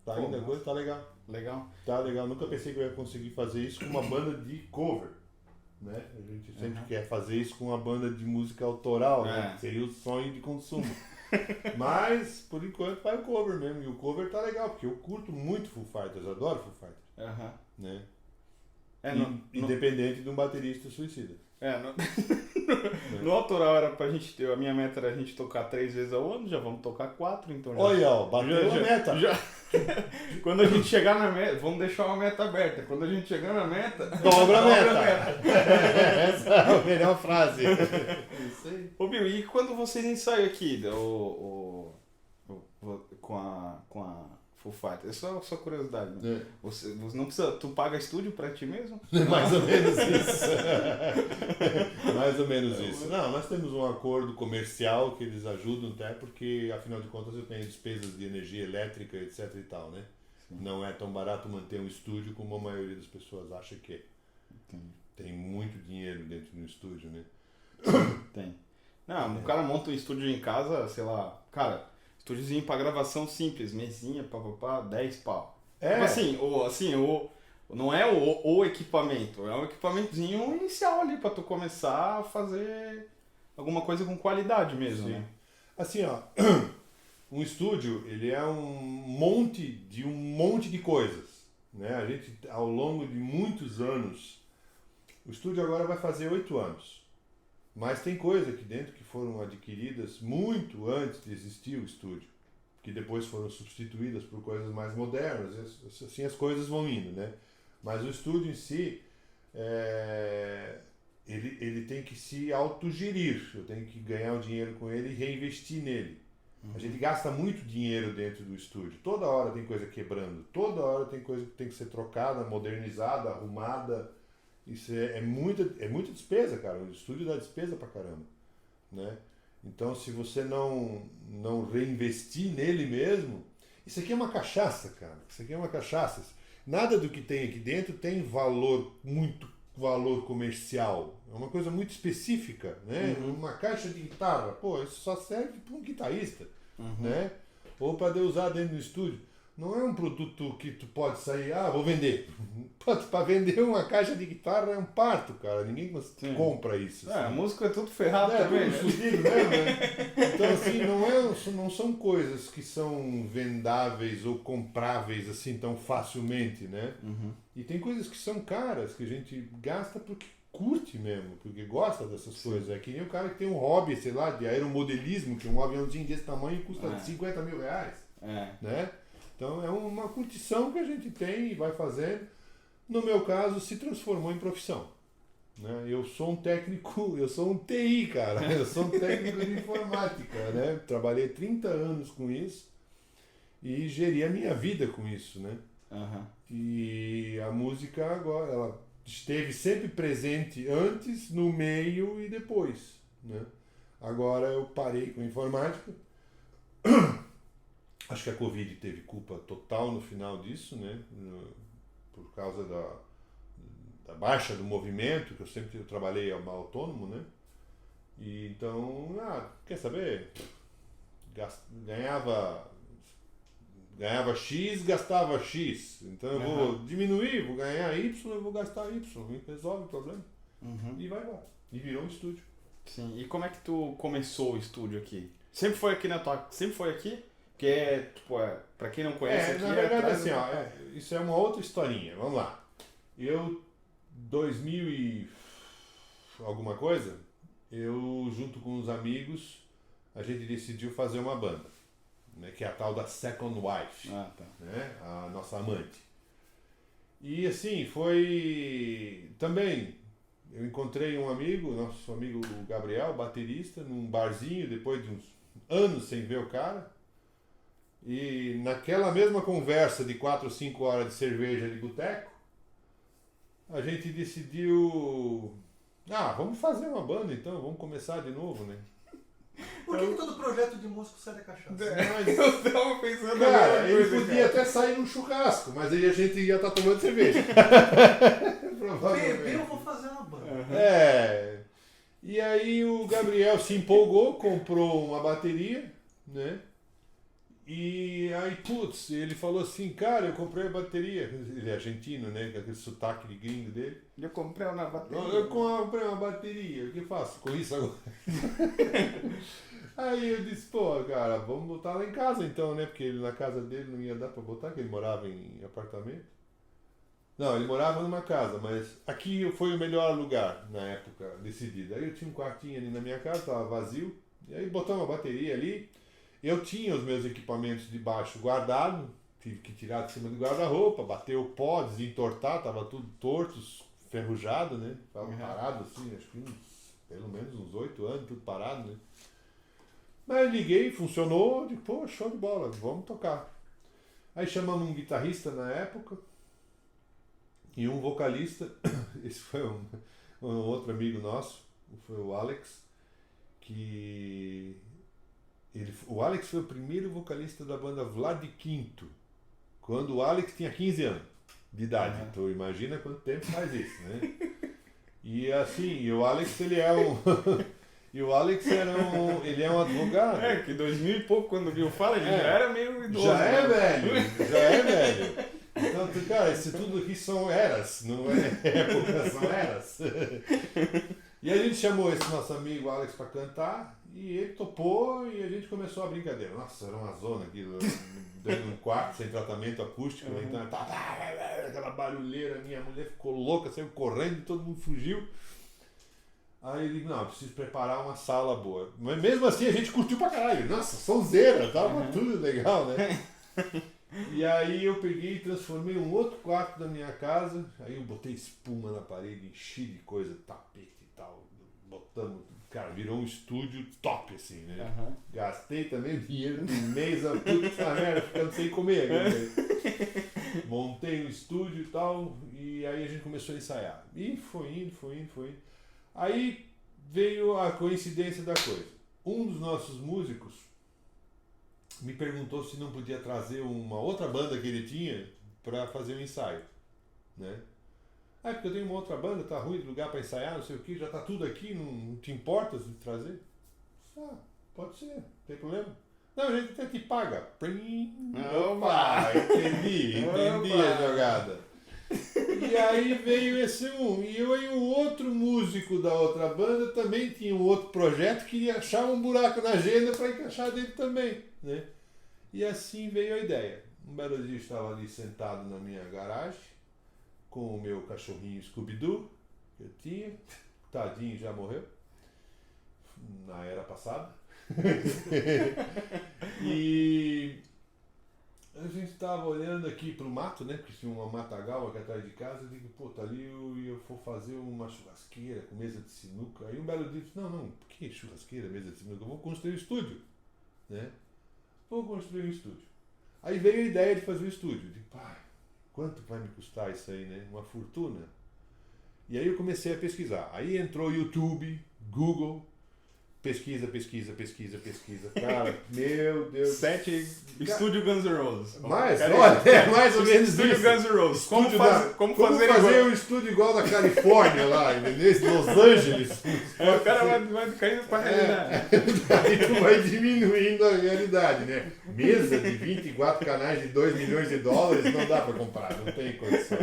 Tá indo a coisa, tá legal. Legal. Tá legal. Nunca pensei que eu ia conseguir fazer isso com uma banda de cover. Né? A gente sempre quer fazer isso com uma banda de música autoral, né? Seria o sonho de consumo. Mas, por enquanto, vai o cover mesmo. E o cover tá legal, porque eu curto muito Foo Fighters, adoro Foo Fighters. Né? Independente de um baterista suicida. No autoral era pra gente ter, a minha meta era a gente tocar 3 vezes ao ano, já vamos tocar 4, então já. Olha, ó, bateu a meta. Quando a gente chegar na meta, vamos deixar uma meta aberta. Quando a gente chegar na meta, dobra a meta. Essa é a melhor frase. Isso aí. Ô Bill, e quando vocês ensaiam aqui com a Foo Fighters? É só curiosidade, né? Você não precisa. Tu paga estúdio pra ti mesmo? Mais ou menos isso. Mais ou menos isso. Não, nós temos um acordo comercial que eles ajudam até porque, afinal de contas, eu tenho despesas de energia elétrica, etc e tal, né? Sim. Não é tão barato manter um estúdio como a maioria das pessoas acha que é. Tem muito dinheiro dentro do estúdio, né? Tem. Não, o cara monta um estúdio em casa, sei lá, cara... Estúdiozinho pra gravação simples, mesinha, 10 pau. Tipo assim, não é o equipamento, é um equipamentozinho inicial ali pra tu começar a fazer alguma coisa com qualidade mesmo, né? Assim, ó, um estúdio, ele é um monte de coisas, né? A gente, ao longo de muitos anos, o estúdio agora vai fazer 8 anos. Mas tem coisas aqui dentro que foram adquiridas muito antes de existir o estúdio, que depois foram substituídas por coisas mais modernas, assim as coisas vão indo, né? Mas o estúdio em si, ele tem que se autogerir, eu tenho que ganhar o dinheiro com ele e reinvestir nele. A gente gasta muito dinheiro dentro do estúdio, toda hora tem coisa quebrando, toda hora tem coisa que tem que ser trocada, modernizada, arrumada. Isso é muita despesa, cara. O estúdio dá despesa pra caramba, né? Então, se você não reinvestir nele mesmo... Isso aqui é uma cachaça, cara. Isso aqui é uma cachaça. Nada do que tem aqui dentro tem muito valor comercial. É uma coisa muito específica, né? Uma caixa de guitarra, pô, isso só serve para um guitarrista, né? Ou para usar dentro do estúdio. Não é um produto que tu pode sair, vou vender. Para vender uma caixa de guitarra é um parto, cara. Ninguém compra isso. Assim. A música é tudo ferrado também, tudo fudido, né? Então, assim, não são coisas que são vendáveis ou compráveis assim tão facilmente, né? E tem coisas que são caras, que a gente gasta porque curte mesmo, porque gosta dessas coisas. É que nem o cara que tem um hobby, sei lá, de aeromodelismo, que um aviãozinho desse tamanho custa 50 mil reais, né? Então é uma curtição que a gente tem e vai fazendo. No meu caso, se transformou em profissão. Né? Eu sou um técnico, eu sou um TI, cara. Eu sou um técnico de informática. Né? Trabalhei 30 anos com isso e geri a minha vida com isso. Né? Uhum. E a música agora, ela esteve sempre presente antes, no meio e depois. Né? Agora eu parei com a informática. Acho que a Covid teve culpa total no final disso, né? Por causa da baixa do movimento, que eu trabalhei autônomo, né? E então, quer saber? Ganhava X, gastava X. Então eu vou diminuir, vou ganhar Y, eu vou gastar Y. Resolve o problema. Uhum. E vai embora. E virou um estúdio. Sim. E como é que tu começou o estúdio aqui? Sempre foi aqui na tua... Sempre foi aqui? Porque, tipo, pra quem não conhece aqui... Na verdade, atrás assim, do- isso é uma outra historinha. Vamos lá. Eu, 2000 e alguma coisa, eu, junto com uns amigos, a gente decidiu fazer uma banda. Né, que é a tal da Second Wife, Tá. né, a nossa amante. E assim, foi também, eu encontrei um amigo, nosso amigo Gabriel, baterista, num barzinho, depois de uns anos sem ver o cara, e naquela mesma conversa de 4 ou 5 horas de cerveja de boteco, a gente decidiu, vamos fazer uma banda então, vamos começar de novo, né? Por que todo projeto de músico sai da cachaça? Mas, Eu tava pensando cara, na mesma ele coisa, podia cara. até sair num churrasco, mas aí a gente ia estar tomando cerveja. Provavelmente. Eu vou fazer uma banda. E aí o Gabriel se empolgou, comprou uma bateria, né? E aí, putz, ele falou assim, cara, eu comprei a bateria. Ele é argentino, né? Com aquele sotaque de gringo dele. Eu comprei uma bateria. Eu comprei uma bateria, o que eu faço com isso agora? Aí eu disse, pô, cara, vamos botar lá em casa então, né? Porque ele, na casa dele não ia dar pra botar, porque ele morava em apartamento. Não, ele morava numa casa, mas aqui foi o melhor lugar na época decidida. Aí eu tinha um quartinho ali na minha casa, tava vazio, e aí botamos uma bateria ali. Eu tinha os meus equipamentos de baixo guardados, tive que tirar de cima do guarda-roupa, bater o pó, desentortar, tava tudo torto, ferrujado, né? Tava parado assim, acho que pelo menos uns 8 anos, tudo parado, né? Mas liguei, funcionou, digo, pô, show de bola, vamos tocar. Aí chamamos um guitarrista na época e um vocalista, esse foi um outro amigo nosso, foi o Alex, que... o Alex foi o primeiro vocalista da banda Vlad Quinto, quando o Alex tinha 15 anos de idade. Então imagina quanto tempo faz isso, né? E assim, o Alex ele é um... ele é um advogado. Que 2000 e pouco, quando viu fala, ele já era meio idoso. Já é né? velho. Então, cara, isso tudo aqui são eras, não é época, são eras. E a gente chamou esse nosso amigo Alex pra cantar e ele topou e a gente começou a brincadeira. Nossa, era uma zona aqui, dentro de um quarto sem tratamento acústico, né? Então aquela barulheira, minha mulher ficou louca, saiu correndo e todo mundo fugiu. Aí ele disse, não, eu preciso preparar uma sala boa. Mas mesmo assim a gente curtiu pra caralho. Nossa, sonzeira, tava tudo legal, né? E aí eu peguei e transformei um outro quarto da minha casa. Aí eu botei espuma na parede, enchi de coisa, tapete e tal. Botamos, cara, virou um estúdio top, assim, né? Gastei também dinheiro de mês, a puta merda, ficando sem comer. Né? Montei um estúdio e tal, e aí a gente começou a ensaiar. E foi indo. Aí veio a coincidência da coisa. Um dos nossos músicos me perguntou se não podia trazer uma outra banda que ele tinha para fazer um ensaio, né? Porque eu tenho uma outra banda, tá ruim de lugar para ensaiar, não sei o que, já tá tudo aqui, não te importas de trazer? Pode ser, não tem problema. Não, a gente até te paga. Plim. Opa, entendi a jogada. E aí veio esse um. E eu e o outro músico da outra banda também tinha um outro projeto, queria achar um buraco na agenda para encaixar dele também, né? E assim veio a ideia. Um belo dia eu estava ali sentado na minha garagem, com o meu cachorrinho Scooby-Doo, que eu tinha. Tadinho, já morreu. Na era passada. E a gente tava olhando aqui pro mato, né? Porque tinha uma matagal aqui atrás de casa. Eu digo, pô, tá ali eu vou fazer uma churrasqueira com mesa de sinuca. Aí um belo dia eu disse, não, por que churrasqueira, mesa de sinuca? Eu vou construir um estúdio, né? Vou construir um estúdio. Aí veio a ideia de fazer um estúdio. Eu digo, pai, quanto vai me custar isso aí, né? Uma fortuna. E aí eu comecei a pesquisar. Aí entrou YouTube, Google, pesquisa. Cara, meu Deus. 7 Estúdio Guns N' Roses. Mais, Cara, olha, é mais ou menos Estúdio isso. Guns N' Roses. Como Estúdio como como fazer fazer igual? um estúdio igual da Califórnia lá, entendeu? Los Angeles. O cara vai caindo pra realidade. Aí tu vai diminuindo a realidade, né? Mesa de 24 canais de 2 milhões de dólares não dá pra comprar, não tem condição.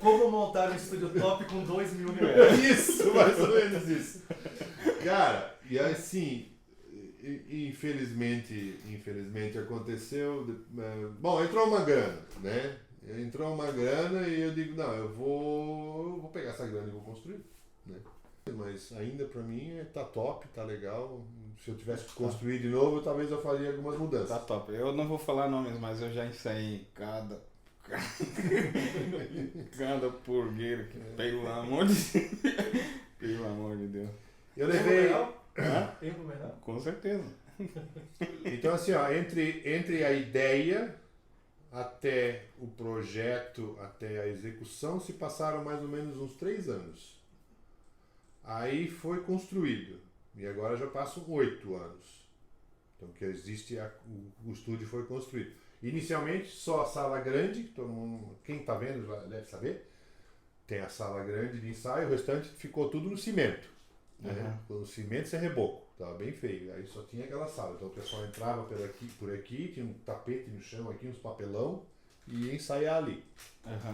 Como montar um estúdio top com 2 mil reais? Isso, mais ou menos isso. Cara, e assim, infelizmente aconteceu. Bom, entrou uma grana, né? Entrou uma grana e eu digo, não, eu vou pegar essa grana e vou construir, né? Mas ainda pra mim tá top, tá legal. Se eu tivesse que construir de novo, talvez eu faria algumas mudanças. Tá top. Eu não vou falar nomes, mas eu já ensaiei cada purgueira que, pelo amor de Deus. Pelo amor de Deus. Eu levei. Em Blumenau? Com certeza. Então assim, ó, entre a ideia até o projeto, até a execução, se passaram mais ou menos uns 3 anos. Aí foi construído. E agora já passam 8 anos. Então que existe, o estúdio foi construído. Inicialmente só a sala grande, que todo mundo, quem está vendo já deve saber, tem a sala grande de ensaio, o restante ficou tudo no cimento. Né? O cimento sem reboco, estava bem feio. Aí só tinha aquela sala. Então o pessoal entrava por aqui, tinha um tapete no chão aqui, uns papelão, e ia ensaiar ali.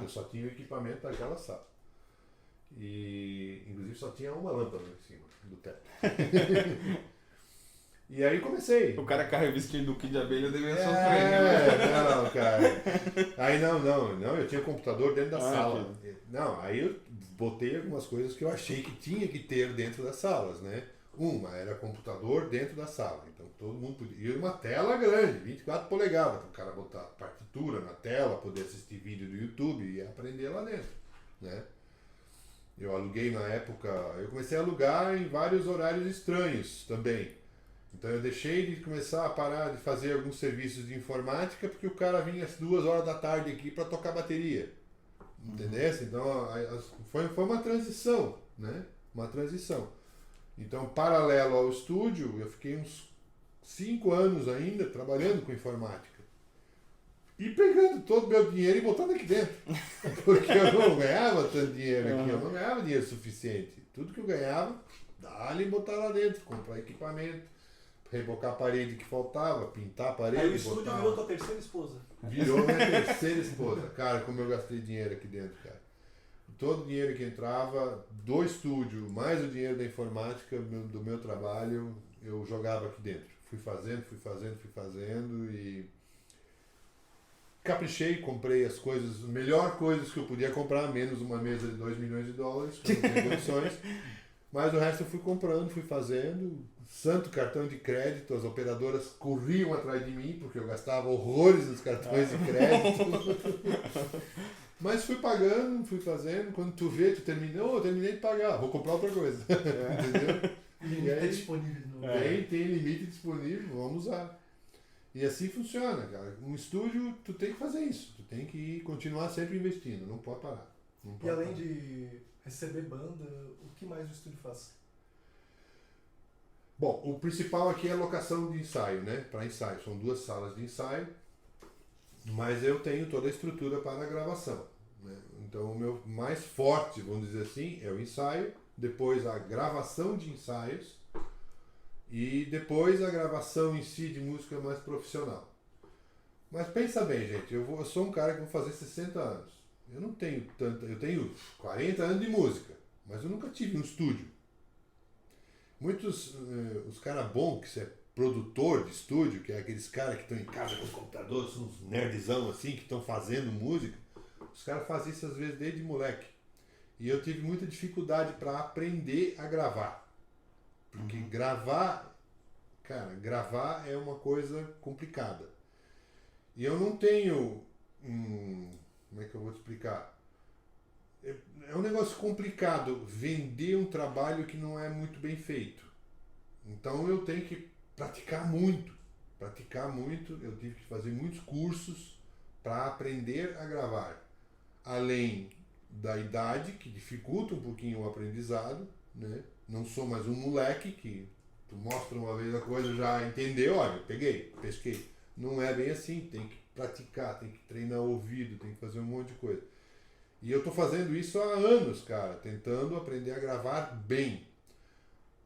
Eu só tinha o equipamento daquela sala. E inclusive só tinha uma lâmpada em cima do teto. E aí comecei. O cara carrega vestido do Kid de Abelha devia sofrer, né? Não, cara. Aí não, eu tinha computador dentro da sala. Não, aí eu botei algumas coisas que eu achei que tinha que ter dentro das salas, né? Uma era computador dentro da sala, então todo mundo podia. E uma tela grande, 24 polegadas, para o cara botar partitura na tela, poder assistir vídeo do YouTube e aprender lá dentro, né? Eu aluguei na época, eu comecei a alugar em vários horários estranhos também. Então eu deixei de começar a parar de fazer alguns serviços de informática porque o cara vinha às 2 horas da tarde aqui para tocar bateria. Entendeu? Então foi uma transição, né? Uma transição. Então, paralelo ao estúdio, eu fiquei uns 5 anos ainda trabalhando com informática. E pegando todo o meu dinheiro e botando aqui dentro. Porque eu não ganhava tanto dinheiro aqui, eu não ganhava dinheiro suficiente. Tudo que eu ganhava, dá-lhe e botar lá dentro, comprar equipamento, rebocar a parede que faltava, pintar a parede. Aí o estúdio botar... virou tua terceira esposa. Virou minha terceira esposa. Cara, como eu gastei dinheiro aqui dentro, cara. Todo o dinheiro que entrava do estúdio, mais o dinheiro da informática, do meu trabalho, eu jogava aqui dentro. Fui fazendo e caprichei, comprei as coisas, as melhores coisas que eu podia comprar, menos uma mesa de 2 milhões de dólares, que eu não tenho condições. Mas o resto eu fui comprando, fui fazendo. Santo cartão de crédito, as operadoras corriam atrás de mim, porque eu gastava horrores nos cartões de crédito. Mas fui pagando, fui fazendo. Quando tu vê, tu terminou, eu terminei de pagar, vou comprar outra coisa. Entendeu? Limite disponível. Tem limite disponível, vamos usar. E assim funciona, cara. Um estúdio, tu tem que fazer isso. Tu tem que continuar sempre investindo, não pode parar. Não pode E além parar. de receber banda, o que mais o estúdio faz? Bom, o principal aqui é a locação de ensaio, né? Para ensaio. São 2 salas de ensaio, mas eu tenho toda a estrutura para a gravação, né? Então o meu mais forte, vamos dizer assim, é o ensaio, depois a gravação de ensaios e depois a gravação em si de música mais profissional. Mas pensa bem, gente, eu sou um cara que vou fazer 60 anos. Eu não tenho tanto, eu tenho 40 anos de música, mas eu nunca tive um estúdio. Muitos, os caras bons, que é produtor de estúdio, que é aqueles caras que estão em casa com o computador, são uns nerdzão assim, que estão fazendo música, os caras fazem isso às vezes desde moleque. E eu tive muita dificuldade para aprender a gravar. Porque gravar é uma coisa complicada. E eu não tenho... como é que eu vou te explicar? É um negócio complicado vender um trabalho que não é muito bem feito. Então eu tenho que praticar muito. Eu tive que fazer muitos cursos para aprender a gravar. Além da idade, que dificulta um pouquinho o aprendizado, né? Não sou mais um moleque que tu mostra uma vez a coisa já entendeu, olha, peguei, pesquei. Não é bem assim, tem que praticar, tem que treinar o ouvido, tem que fazer um monte de coisa. E eu tô fazendo isso há anos, cara, tentando aprender a gravar bem.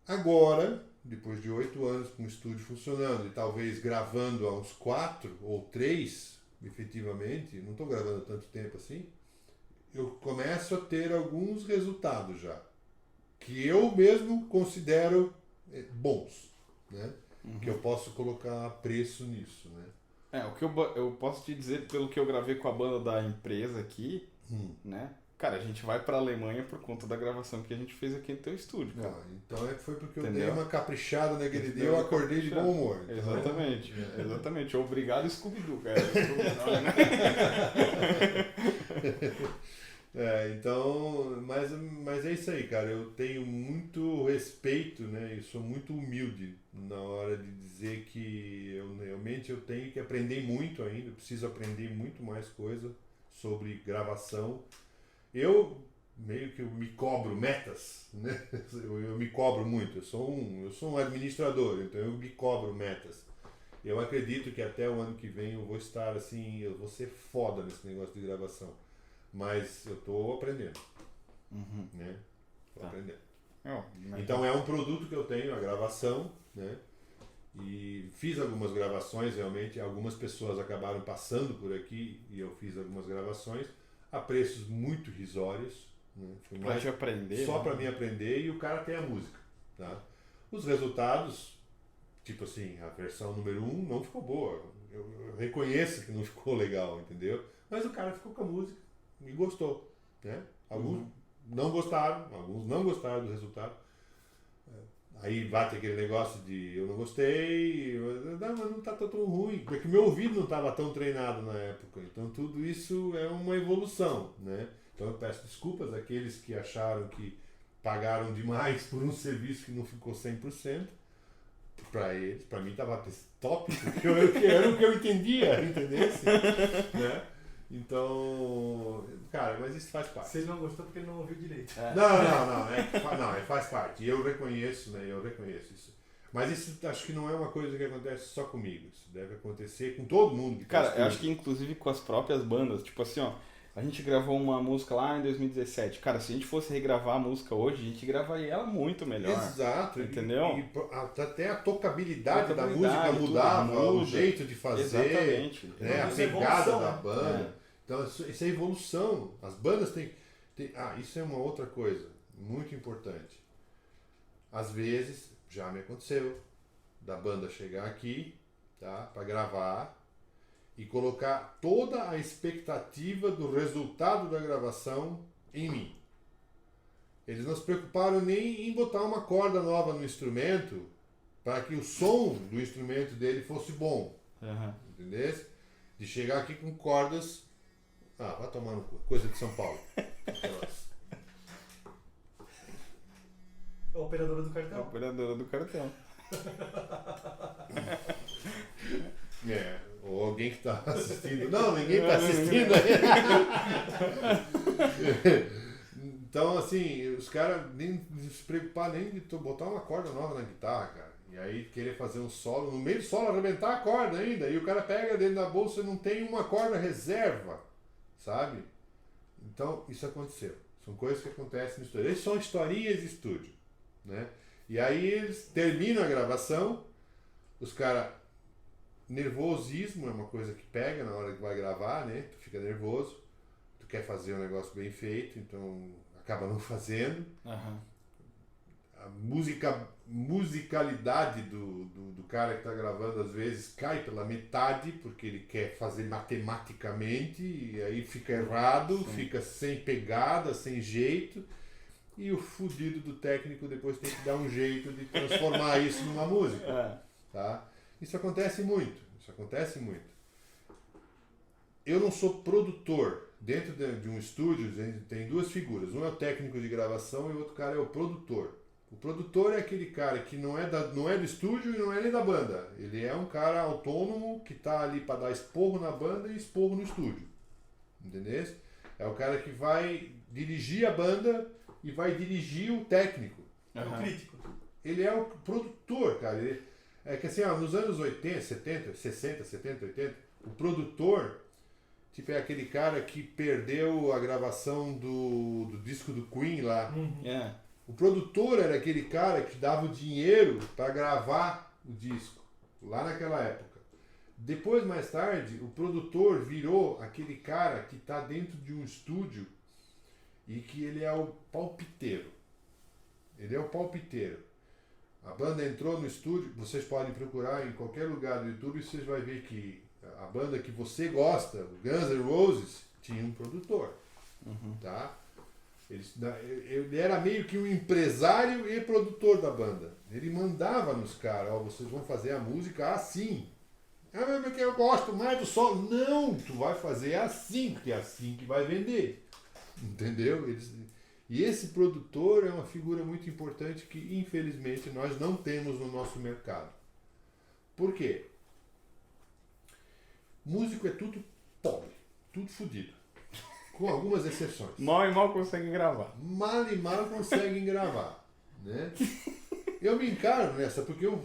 Agora, depois de 8 anos com o estúdio funcionando e talvez gravando há uns 4 ou 3, efetivamente, não estou gravando tanto tempo assim, eu começo a ter alguns resultados já, que eu mesmo considero bons, né? Que eu posso colocar preço nisso, né? O que eu posso te dizer pelo que eu gravei com a banda da empresa aqui, né? Cara, a gente vai pra Alemanha por conta da gravação que a gente fez aqui no teu estúdio, cara. Então foi porque eu Entendeu? dei uma caprechada naquele dia e eu acordei de bom humor. Então... Exatamente. Obrigado, Scooby-Doo, cara. Scooby-Doo, né? Então, mas é isso aí, cara. Eu tenho muito respeito, né? Eu sou muito humilde na hora de dizer que eu realmente eu tenho que aprender muito ainda. Preciso aprender muito mais coisa sobre gravação. Eu meio que me cobro metas, né? Eu me cobro muito. Eu sou um administrador, então eu me cobro metas. Eu acredito que até o ano que vem eu vou estar assim, eu vou ser foda nesse negócio de gravação. Mas eu tô aprendendo, né? Tô aprendendo. Então é um produto que eu tenho, a gravação, né? E fiz algumas gravações realmente, algumas pessoas acabaram passando por aqui e eu fiz algumas gravações a preços muito risórios, né? Foi pra te aprender, só né? para mim aprender e o cara tem a música, tá? Os resultados, tipo assim, a versão número 1 não ficou boa, eu reconheço que não ficou legal, entendeu? Mas o cara ficou com a música e gostou, né? Alguns não gostaram, alguns não gostaram do resultado. Aí bate aquele negócio de eu não gostei, mas não tá tão ruim, porque meu ouvido não estava tão treinado na época. Então tudo isso é uma evolução, né? Então eu peço desculpas àqueles que acharam que pagaram demais por um serviço que não ficou 100%. Para eles, para mim estava top, porque era o que eu entendia, entendeu? Né? Então, cara, mas isso faz parte. Se ele não gostou porque ele não ouviu direito. Não, faz parte. E eu reconheço, né? Eu reconheço isso. Mas isso acho que não é uma coisa que acontece só comigo. Isso deve acontecer com todo mundo. Cara, eu acho que inclusive com as próprias bandas, tipo assim, ó, a gente gravou uma música lá em 2017. Cara, se a gente fosse regravar a música hoje, a gente gravaria ela muito melhor. Exato. Entendeu? E até a tocabilidade da música mudava, o jeito de fazer. Exatamente. Né? A pegada da banda. Então, isso é evolução. As bandas têm... isso é uma outra coisa muito importante. Às vezes, já me aconteceu, da banda chegar aqui, tá, para gravar e colocar toda a expectativa do resultado da gravação em mim. Eles não se preocuparam nem em botar uma corda nova no instrumento para que o som do instrumento dele fosse bom. Entendeu? De chegar aqui com cordas... vai tomar no cu. Coisa de São Paulo. A operadora do cartão. A operadora do cartão. Ou alguém que está assistindo. Não, ninguém está assistindo. Então, assim, os caras nem se preocupar nem de botar uma corda nova na guitarra, cara. E aí querer fazer um solo, no meio do solo arrebentar a corda ainda. E o cara pega dentro da bolsa e não tem uma corda reserva. Sabe? Então, isso aconteceu. São coisas que acontecem no estúdio. Eles são historinhas de estúdio, né? E aí eles terminam a gravação, os caras... Nervosismo é uma coisa que pega na hora que vai gravar, né? Tu fica nervoso, tu quer fazer um negócio bem feito, então acaba não fazendo. A musicalidade do cara que está gravando às vezes cai pela metade porque ele quer fazer matematicamente e aí fica errado, fica sem pegada, sem jeito e o fudido do técnico depois tem que dar um jeito de transformar isso numa música, tá? Isso acontece muito. eu não sou produtor. Dentro de um estúdio tem duas figuras. Um é o técnico de gravação e o outro cara é o produtor. O produtor é aquele cara que não é do estúdio e não é nem da banda. Ele é um cara autônomo que está ali para dar esporro na banda e esporro no estúdio. Entendeu? É o cara que vai dirigir a banda e vai dirigir o técnico. É o crítico. Ele é o produtor, cara. É que assim, nos anos 80, 70, 60, 70, 80, o produtor tipo é aquele cara que perdeu a gravação do disco do Queen lá. O produtor era aquele cara que dava o dinheiro para gravar o disco, lá naquela época. Depois, mais tarde, o produtor virou aquele cara que está dentro de um estúdio e que ele é o palpiteiro. Ele é o palpiteiro. A banda entrou no estúdio, vocês podem procurar em qualquer lugar do YouTube e vocês vão ver que a banda que você gosta, o Guns N' Roses, tinha um produtor. Tá? Ele era meio que um empresário e produtor da banda. Ele mandava nos caras, vocês vão fazer a música assim. Porque eu gosto mais do solo. Não, tu vai fazer assim, porque é assim que vai vender. Entendeu? E esse produtor é uma figura muito importante que, infelizmente, nós não temos no nosso mercado. Por quê? Músico é tudo pobre, tudo fodido. Com algumas exceções. Mal e mal conseguem gravar. Mal e mal conseguem gravar. Né? Eu me encaro nessa, porque eu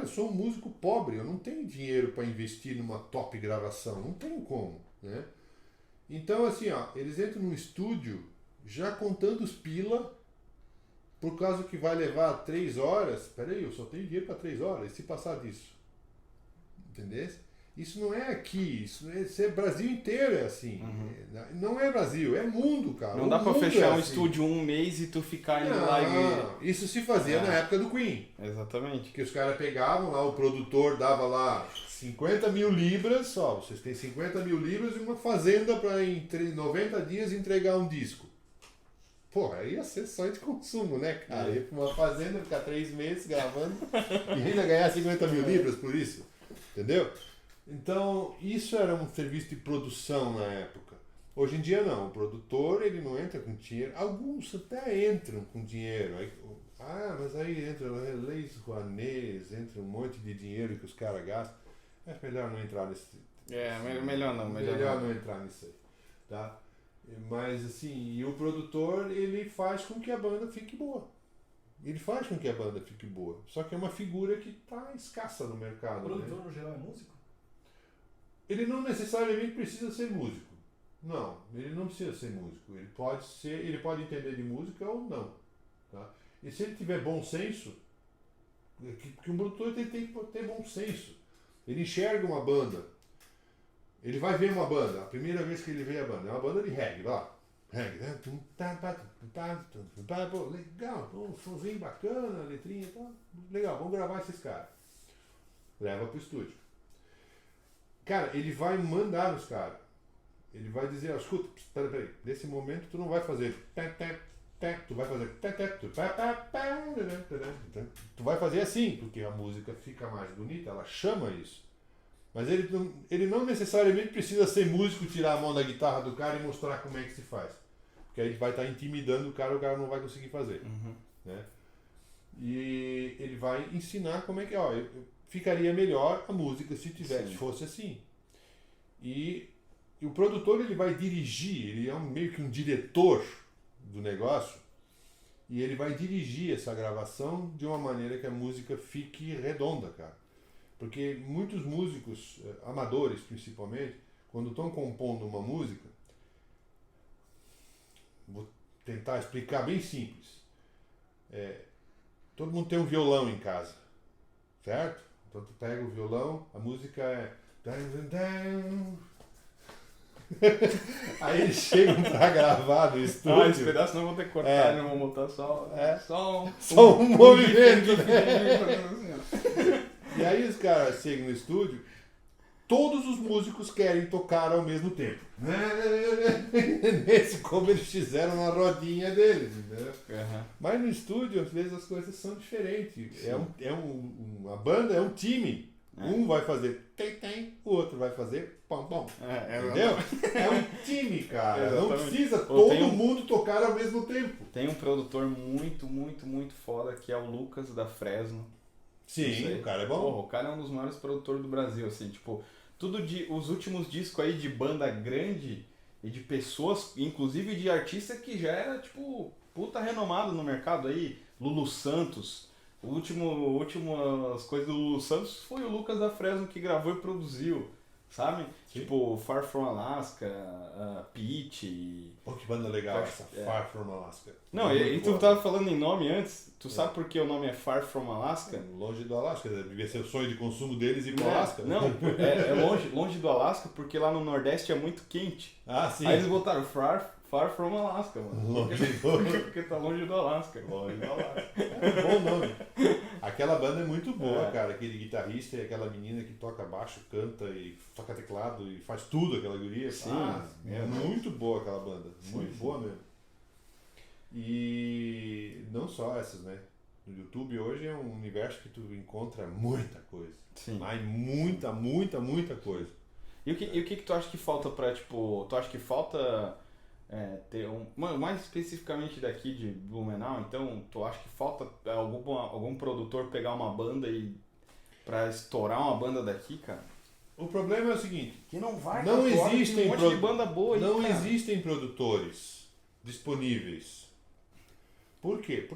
sou um músico pobre, eu não tenho dinheiro para investir numa top gravação, não tenho como. Né? Então, assim, eles entram no estúdio já contando os pila, por causa que vai levar 3 horas. Peraí, eu só tenho dinheiro para 3 horas, e se passar disso? Entendeu? Isso não é aqui, isso é Brasil inteiro é assim. Não é Brasil, é mundo, cara. Não dá pra fechar um estúdio um mês e tu ficar indo lá e... Isso se fazia na época do Queen. Exatamente. Que os caras pegavam lá, o produtor dava lá 50 mil libras, vocês têm 50 mil libras e uma fazenda para em 90 dias entregar um disco. Pô, aí ia ser só de consumo, né, cara? Ia pra uma fazenda, ficar 3 meses gravando e ainda ganhar 50 mil libras por isso. Entendeu? Então, isso era um serviço de produção na época. Hoje em dia não, o produtor ele não entra com dinheiro. Alguns até entram com dinheiro. Mas aí entra leis Rouanet, entra um monte de dinheiro que os caras gastam. É melhor não entrar nesse... melhor não. Melhor não entrar nisso aí. Tá? Mas assim, e o produtor ele faz com que a banda fique boa. Ele faz com que a banda fique boa. Só que é uma figura que está escassa no mercado. O produtor, né? no geral, é músico? Ele não necessariamente precisa ser músico. Não, ele não precisa ser músico. Ele pode entender de música ou não. Tá? E se ele tiver bom senso, porque um produtor tem que ter bom senso. Ele enxerga uma banda. Ele vai ver uma banda. A primeira vez que ele vê a banda, é uma banda de reggae, lá. Reggae, né? Pô, legal, um somzinho bacana, letrinha e tal. Legal, vamos gravar esses caras. Leva pro estúdio. Cara, ele vai mandar nos caras. Ele vai dizer, escuta, peraí, nesse momento tu não vai fazer tu vai fazer tu vai fazer assim, porque a música fica mais bonita, ela chama isso. Mas ele não necessariamente precisa ser músico, tirar a mão da guitarra do cara e mostrar como é que se faz. Porque aí vai estar intimidando o cara não vai conseguir fazer. Né? E ele vai ensinar como é que, ficaria melhor a música se fosse assim. E o produtor ele vai dirigir, ele é meio que um diretor do negócio, e ele vai dirigir essa gravação de uma maneira que a música fique redonda, cara. Porque muitos músicos, amadores principalmente, quando estão compondo uma música, vou tentar explicar bem simples. Todo mundo tem um violão em casa, certo? Então tu pega o violão, a música é... Aí eles chegam pra gravar no estúdio. Esse pedaço não vou ter que cortar, não vou botar só um movimento, né? E aí os caras chegam no estúdio, todos os músicos querem tocar ao mesmo tempo. Nesse como eles fizeram na rodinha deles, entendeu? Mas no estúdio, às vezes, as coisas são diferentes. A banda é um time. Um vai fazer tem, o outro vai fazer pom. É, Entendeu? É um time, cara. Não Exatamente. precisa Ou tem todo mundo tocar ao mesmo tempo. Tem um produtor muito, muito, muito foda que é o Lucas da Fresno. Não Sim, sei. o cara é bom. Porra, o cara é um dos maiores produtores do Brasil, assim, tipo, os últimos discos aí de banda grande e de pessoas, inclusive de artista que já era, tipo, puta renomado no mercado aí, Lulu Santos. As coisas do Lulu Santos foi o Lucas da Fresno que gravou e produziu, sabe? Sim. Tipo, Far From Alaska, Peach. Pô, que banda legal Far- essa, é. Far From Alaska. Não, Muito e tu boa. tava falando em nome antes, tu sabe por que o nome é Far From Alaska? Longe do Alasca, devia ser o sonho de consumo deles ir pro Não, Alasca. não, é longe do Alasca porque lá no Nordeste é muito quente. Ah, sim. Aí eles botaram Far From Alaska, mano. Longe Porque tá longe do Alasca. Longe do Alasca. É um bom nome. Aquela banda é muito boa, É. cara. Aquele guitarrista e aquela menina que toca baixo, canta e toca teclado e faz tudo, aquela guria. Sim, É muito boa aquela banda. Muito sim. boa mesmo. E não só essas, né? No YouTube hoje é um universo que tu encontra muita coisa. Sim. Mas muita coisa. E o que tu acha que falta pra, tipo, tu acha que falta ter mais especificamente daqui de Blumenau, então, tu acha que falta algum produtor pegar uma banda e pra estourar uma banda daqui, cara? O problema é o seguinte, Que não vai, Não cara, tu olha, tem existem um monte de banda boa aí, não cara. existem produtores disponíveis. Por quê?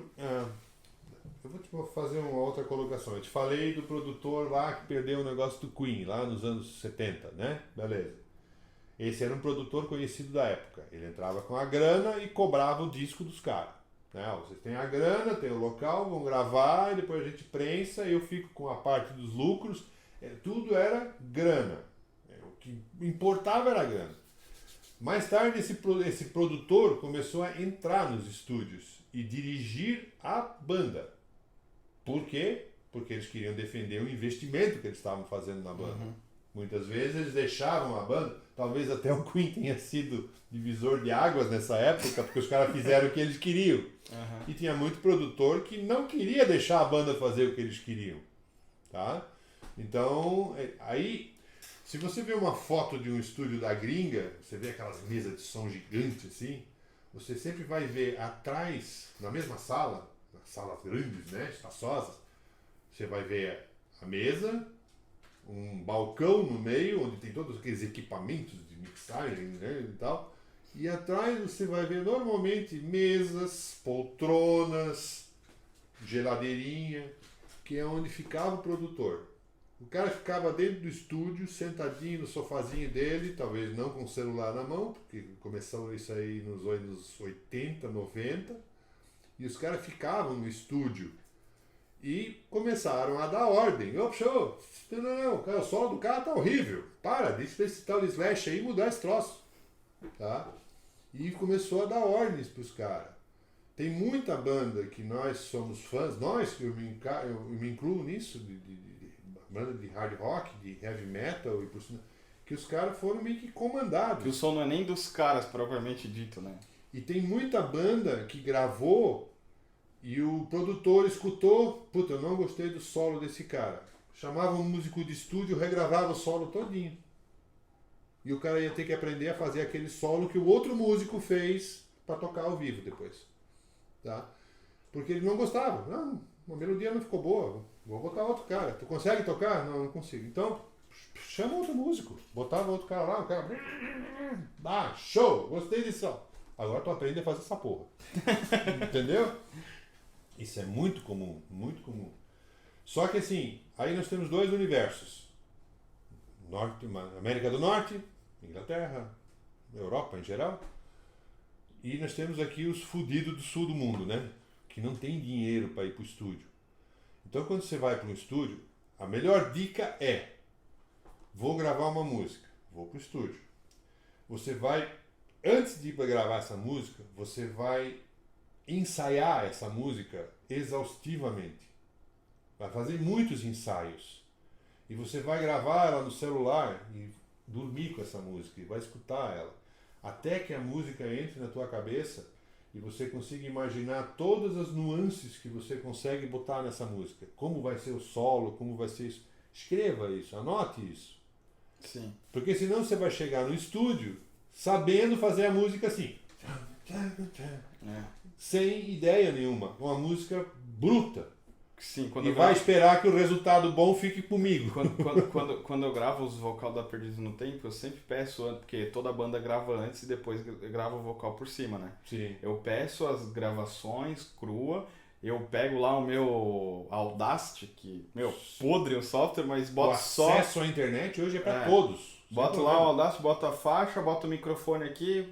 Eu vou te fazer uma outra colocação. Eu te falei do produtor lá que perdeu o negócio do Queen, lá nos anos 70, né? Beleza. Esse era um produtor conhecido da época. Ele entrava com a grana e cobrava o disco dos caras. Né? Ó, vocês têm a grana, tem o local, vão gravar, e depois a gente prensa, e eu fico com a parte dos lucros. Tudo era grana. O que importava era a grana. Mais tarde, esse produtor começou a entrar nos estúdios e dirigir a banda. Por quê? Porque eles queriam defender o investimento que eles estavam fazendo na banda. Uhum. Muitas vezes eles deixavam a banda, talvez até o Queen tenha sido divisor de águas nessa época, porque os caras fizeram o que eles queriam. Uhum. E tinha muito produtor que não queria deixar a banda fazer o que eles queriam. Tá? Então, aí, se você vê uma foto de um estúdio da gringa, você vê aquelas mesas de som gigantes assim, você sempre vai ver atrás, na mesma sala, nas salas grandes, né, espaçosas, você vai ver a mesa, um balcão no meio, onde tem todos aqueles equipamentos de mixagem, né, e tal, e atrás você vai ver normalmente mesas, poltronas, geladeirinha, que é onde ficava o produtor. O cara ficava dentro do estúdio, sentadinho no sofazinho dele, talvez não com o celular na mão, porque começou isso aí nos anos 80, 90, e os caras ficavam no estúdio e começaram a dar ordem. Ô, show, não, cara, o solo do cara tá horrível, deixa esse tal de Slash aí mudar esse troço. Tá? E começou a dar ordens pros caras. Tem muita banda que nós somos fãs, eu me incluo nisso, de banda de hard rock, de heavy metal e por cima, que os caras foram meio que comandados. Que o som não é nem dos caras propriamente dito, né? E tem muita banda que gravou e o produtor escutou, puta, eu não gostei do solo desse cara. Chamava um músico de estúdio, regravava o solo todinho. E o cara ia ter que aprender a fazer aquele solo que o outro músico fez para tocar ao vivo depois. Tá? Porque ele não gostava. Não, a melodia não ficou boa. Vou botar outro cara. Tu consegue tocar? Não, não consigo. Então, chama outro músico. Botava outro cara lá, o cara... show! Gostei disso. Agora tu aprende a fazer essa porra. Entendeu? Isso é muito comum, muito comum. Só que assim, aí nós temos dois universos. América do Norte, Inglaterra, Europa em geral. E nós temos aqui os fudidos do sul do mundo, né? Que não tem dinheiro para ir pro estúdio. Então, quando você vai para um estúdio, a melhor dica é: vou gravar uma música, vou para o estúdio. Você vai, antes de ir para gravar essa música, você vai ensaiar essa música exaustivamente. Vai fazer muitos ensaios. E você vai gravar ela no celular e dormir com essa música, e vai escutar ela. Até que a música entre na tua cabeça e você consiga imaginar todas as nuances que você consegue botar nessa música. Como vai ser o solo, como vai ser isso. Escreva isso, anote isso. Sim. Porque senão você vai chegar no estúdio sabendo fazer a música assim. É. Sem ideia nenhuma. Uma música bruta. Sim, E vai esperar que o resultado bom fique comigo. Quando eu gravo os vocal da Perdido no Tempo, eu sempre peço, porque toda banda grava antes e depois grava o vocal por cima, né? Sim. Eu peço as gravações crua, eu pego lá o meu Audacity, que, podre o software, mas boto o acesso à internet hoje é para todos. Boto lá o Audacity, boto a faixa, boto o microfone aqui,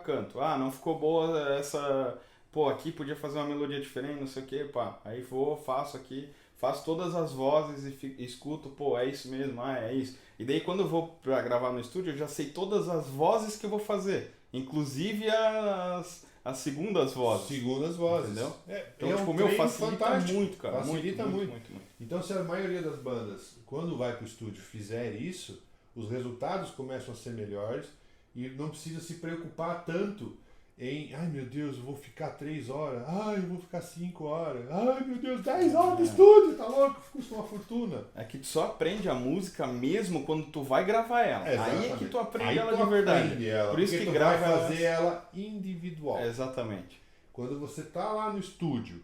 canto. Ah, não ficou boa essa... Pô, aqui podia fazer uma melodia diferente, não sei o que, pá. Aí vou, faço aqui, faço todas as vozes e escuto, pô, é isso mesmo, é isso. E daí quando eu vou pra gravar no estúdio, eu já sei todas as vozes que eu vou fazer. Inclusive as segundas vozes. Segundas vozes. Entendeu? Então, tipo, facilita fantástico. muito, cara. Facilita muito. Então, se a maioria das bandas, quando vai pro estúdio, fizer isso, os resultados começam a ser melhores e não precisa se preocupar tanto em, ai meu Deus, eu vou ficar 3 horas, ai eu vou ficar 5 horas, ai meu Deus, 10 horas de estúdio, tá louco, custa uma fortuna. É que tu só aprende a música mesmo quando tu vai gravar ela. Exatamente. Aí é que tu aprende Aí ela tu de verdade. aprende ela, por isso porque que tu grava vai fazer ela individual. Exatamente. Quando você tá lá no estúdio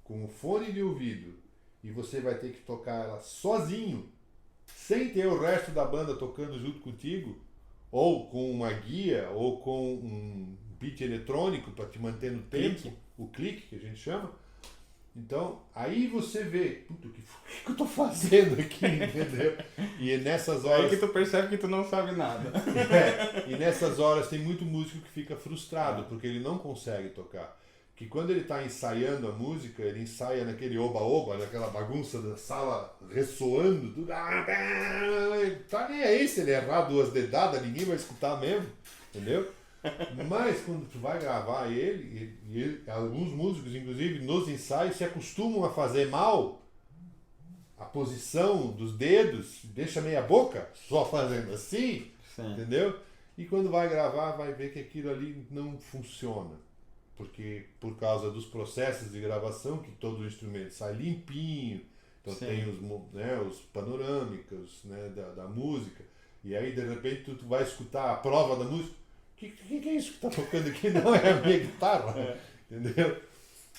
com o fone de ouvido e você vai ter que tocar ela sozinho, sem ter o resto da banda tocando junto contigo, ou com uma guia, ou com um beat eletrônico para te manter no tempo, o clique que a gente chama. Então, aí você vê, puta, o que eu tô fazendo aqui, entendeu? E nessas horas... Aí que tu percebe que tu não sabe nada. E nessas horas tem muito músico que fica frustrado, porque ele não consegue tocar. Que quando ele está ensaiando a música, ele ensaia naquele oba-oba, naquela bagunça da sala ressoando, tudo. Tá nem aí se ele errar 2 dedadas, ninguém vai escutar mesmo, entendeu? Mas quando tu vai gravar ele, alguns músicos, inclusive, nos ensaios, se acostumam a fazer mal a posição dos dedos, deixa meia boca, só fazendo assim, Sim. entendeu? E quando vai gravar, vai ver que aquilo ali não funciona. Porque por causa dos processos de gravação, que todo o instrumento sai limpinho, então Sim. tem os panorâmicos, né, da música, e aí de repente tu vai escutar a prova da música, o que é isso que tá tocando aqui? Não é a minha guitarra, entendeu?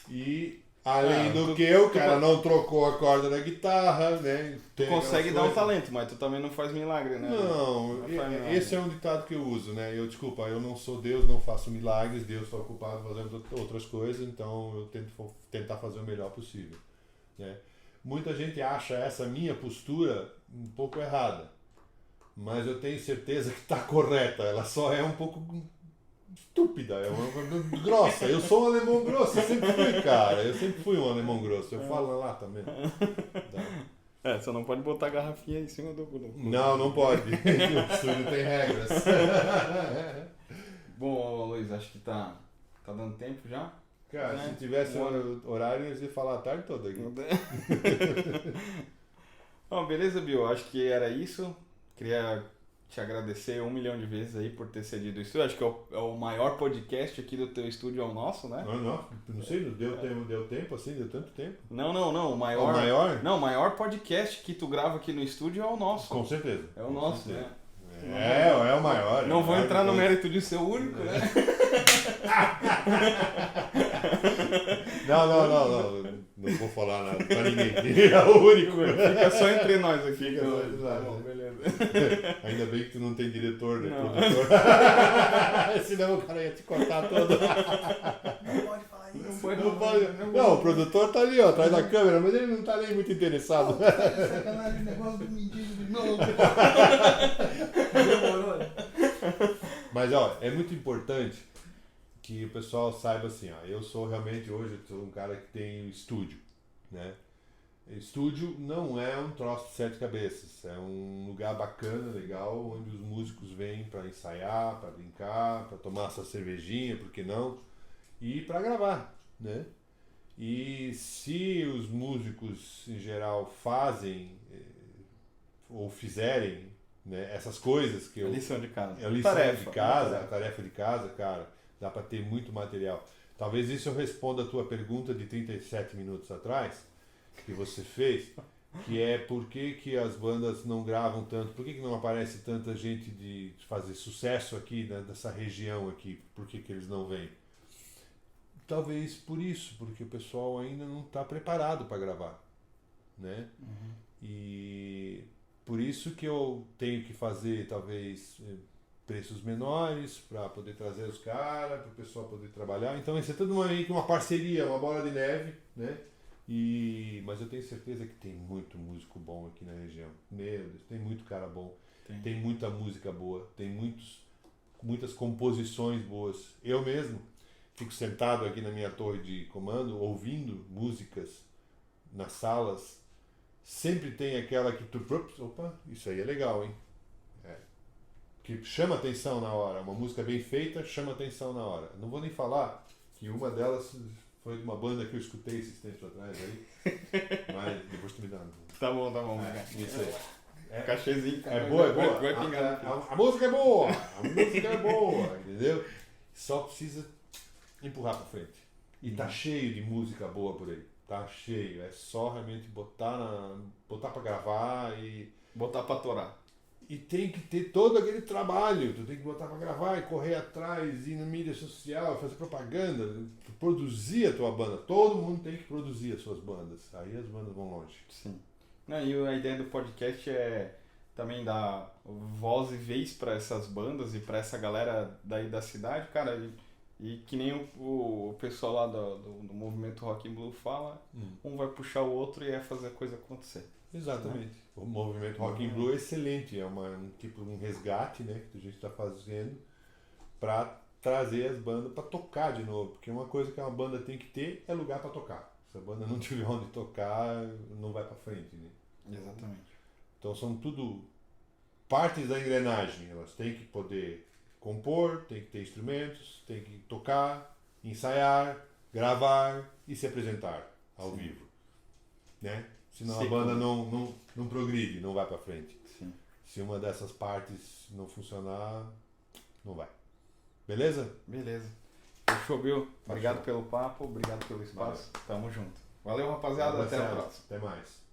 E além do que o cara não trocou a corda da guitarra, né? Tu consegue dar um talento, mas tu também não faz milagre, né? Não, esse é um ditado que eu uso, né? Eu não sou Deus, não faço milagres, Deus está ocupado fazendo outras coisas, então eu tento tentar fazer o melhor possível, né? Muita gente acha essa minha postura um pouco errada, mas eu tenho certeza que está correta, ela só é um pouco estúpida, é uma grossa. Eu sou um alemão grosso, eu sempre fui, cara. Eu sempre fui um alemão grosso. Eu falo lá também. Tá. Só não pode botar a garrafinha em cima do... Não pode. O estúdio tem regras. Bom, Luiz, acho que tá dando tempo já. Cara, se tivesse horário, eu ia falar a tarde toda aqui. Bom, beleza, Bill. Acho que era isso. Queria te agradecer 1 milhão de vezes aí por ter cedido o estúdio. Acho que é o maior podcast aqui do teu estúdio, é o nosso, né? Não sei, deu tempo assim, deu tanto tempo. Não, o maior... O maior? Não, o maior podcast que tu grava aqui no estúdio é o nosso. Com certeza. É o nosso, né? É o maior. Não vou entrar no mérito de ser o único, né? Não. Não vou falar nada pra ninguém. É o único. Fica só entre nós aqui. Fica só entre nós. Bom, beleza. Ainda bem que tu não tem diretor, né? Não. Produtor. Senão o cara ia te cortar todo. Não pode falar isso. Não, o produtor tá ali, ó, atrás da câmera, mas ele não tá nem muito interessado. Sacanagem, o negócio do mendigo de novo. Demorou, né? Mas, ó, é muito importante que o pessoal saiba assim, ó, eu sou realmente hoje um cara que tem estúdio, né? Estúdio não é um troço de 7 cabeças, é um lugar bacana, legal, onde os músicos vêm para ensaiar, para brincar, para tomar sua cervejinha, por que não? E para gravar, né? E se os músicos em geral fazem ou fizerem, né, essas coisas que A lição de casa. a lição de casa, a tarefa de casa, cara, dá para ter muito material. Talvez isso eu responda a tua pergunta de 37 minutos atrás, que você fez, que é por que as bandas não gravam tanto, por que não aparece tanta gente de fazer sucesso aqui, né, dessa região aqui, por que eles não vêm? Talvez por isso, porque o pessoal ainda não está preparado para gravar, né? E por isso que eu tenho que fazer, talvez, preços menores para poder trazer os caras, para o pessoal poder trabalhar. Então, isso é tudo meio que uma parceria, uma bola de neve, né? Mas eu tenho certeza que tem muito músico bom aqui na região. Meu Deus, tem muito cara bom, tem muita música boa, tem muitas composições boas. Eu mesmo fico sentado aqui na minha torre de comando, ouvindo músicas nas salas. Sempre tem aquela que tu... Opa, isso aí é legal, hein? Que chama atenção na hora. Uma música bem feita chama atenção na hora. Não vou nem falar que uma delas foi de uma banda que eu escutei esses tempos atrás aí. Mas depois tu me dá. Tá bom. Isso aí. Cachezinho. É boa. Vai pingando aqui. A música é boa. A música é boa, entendeu? Só precisa empurrar pra frente. E tá cheio de música boa por aí. Tá cheio. É só realmente botar pra gravar e... Botar pra torar. E tem que ter todo aquele trabalho. Tu tem que botar pra gravar e correr atrás, ir na mídia social, fazer propaganda, produzir a tua banda. Todo mundo tem que produzir as suas bandas. Aí as bandas vão longe. Sim. Não, e a ideia do podcast é também dar voz e vez para essas bandas e para essa galera daí da cidade, cara. E que nem o pessoal lá do movimento Rock and Blue fala, um vai puxar o outro e é fazer a coisa acontecer. Exatamente. Né? O movimento Rock and Blue é excelente, é um resgate, né, que a gente está fazendo para trazer as bandas para tocar de novo, porque uma coisa que uma banda tem que ter é lugar para tocar. Se a banda não tiver onde tocar, não vai para frente, né? Exatamente. Então são tudo partes da engrenagem, elas têm que poder compor, tem que ter instrumentos, tem que tocar, ensaiar, gravar e se apresentar ao vivo, né? Senão a banda não progride, não vai pra frente. Sim. Se uma dessas partes não funcionar, não vai. Beleza? Beleza. Fechou, Bill. Obrigado pelo papo, obrigado pelo espaço. Tamo junto. Valeu, rapaziada. Até a próxima. Até mais.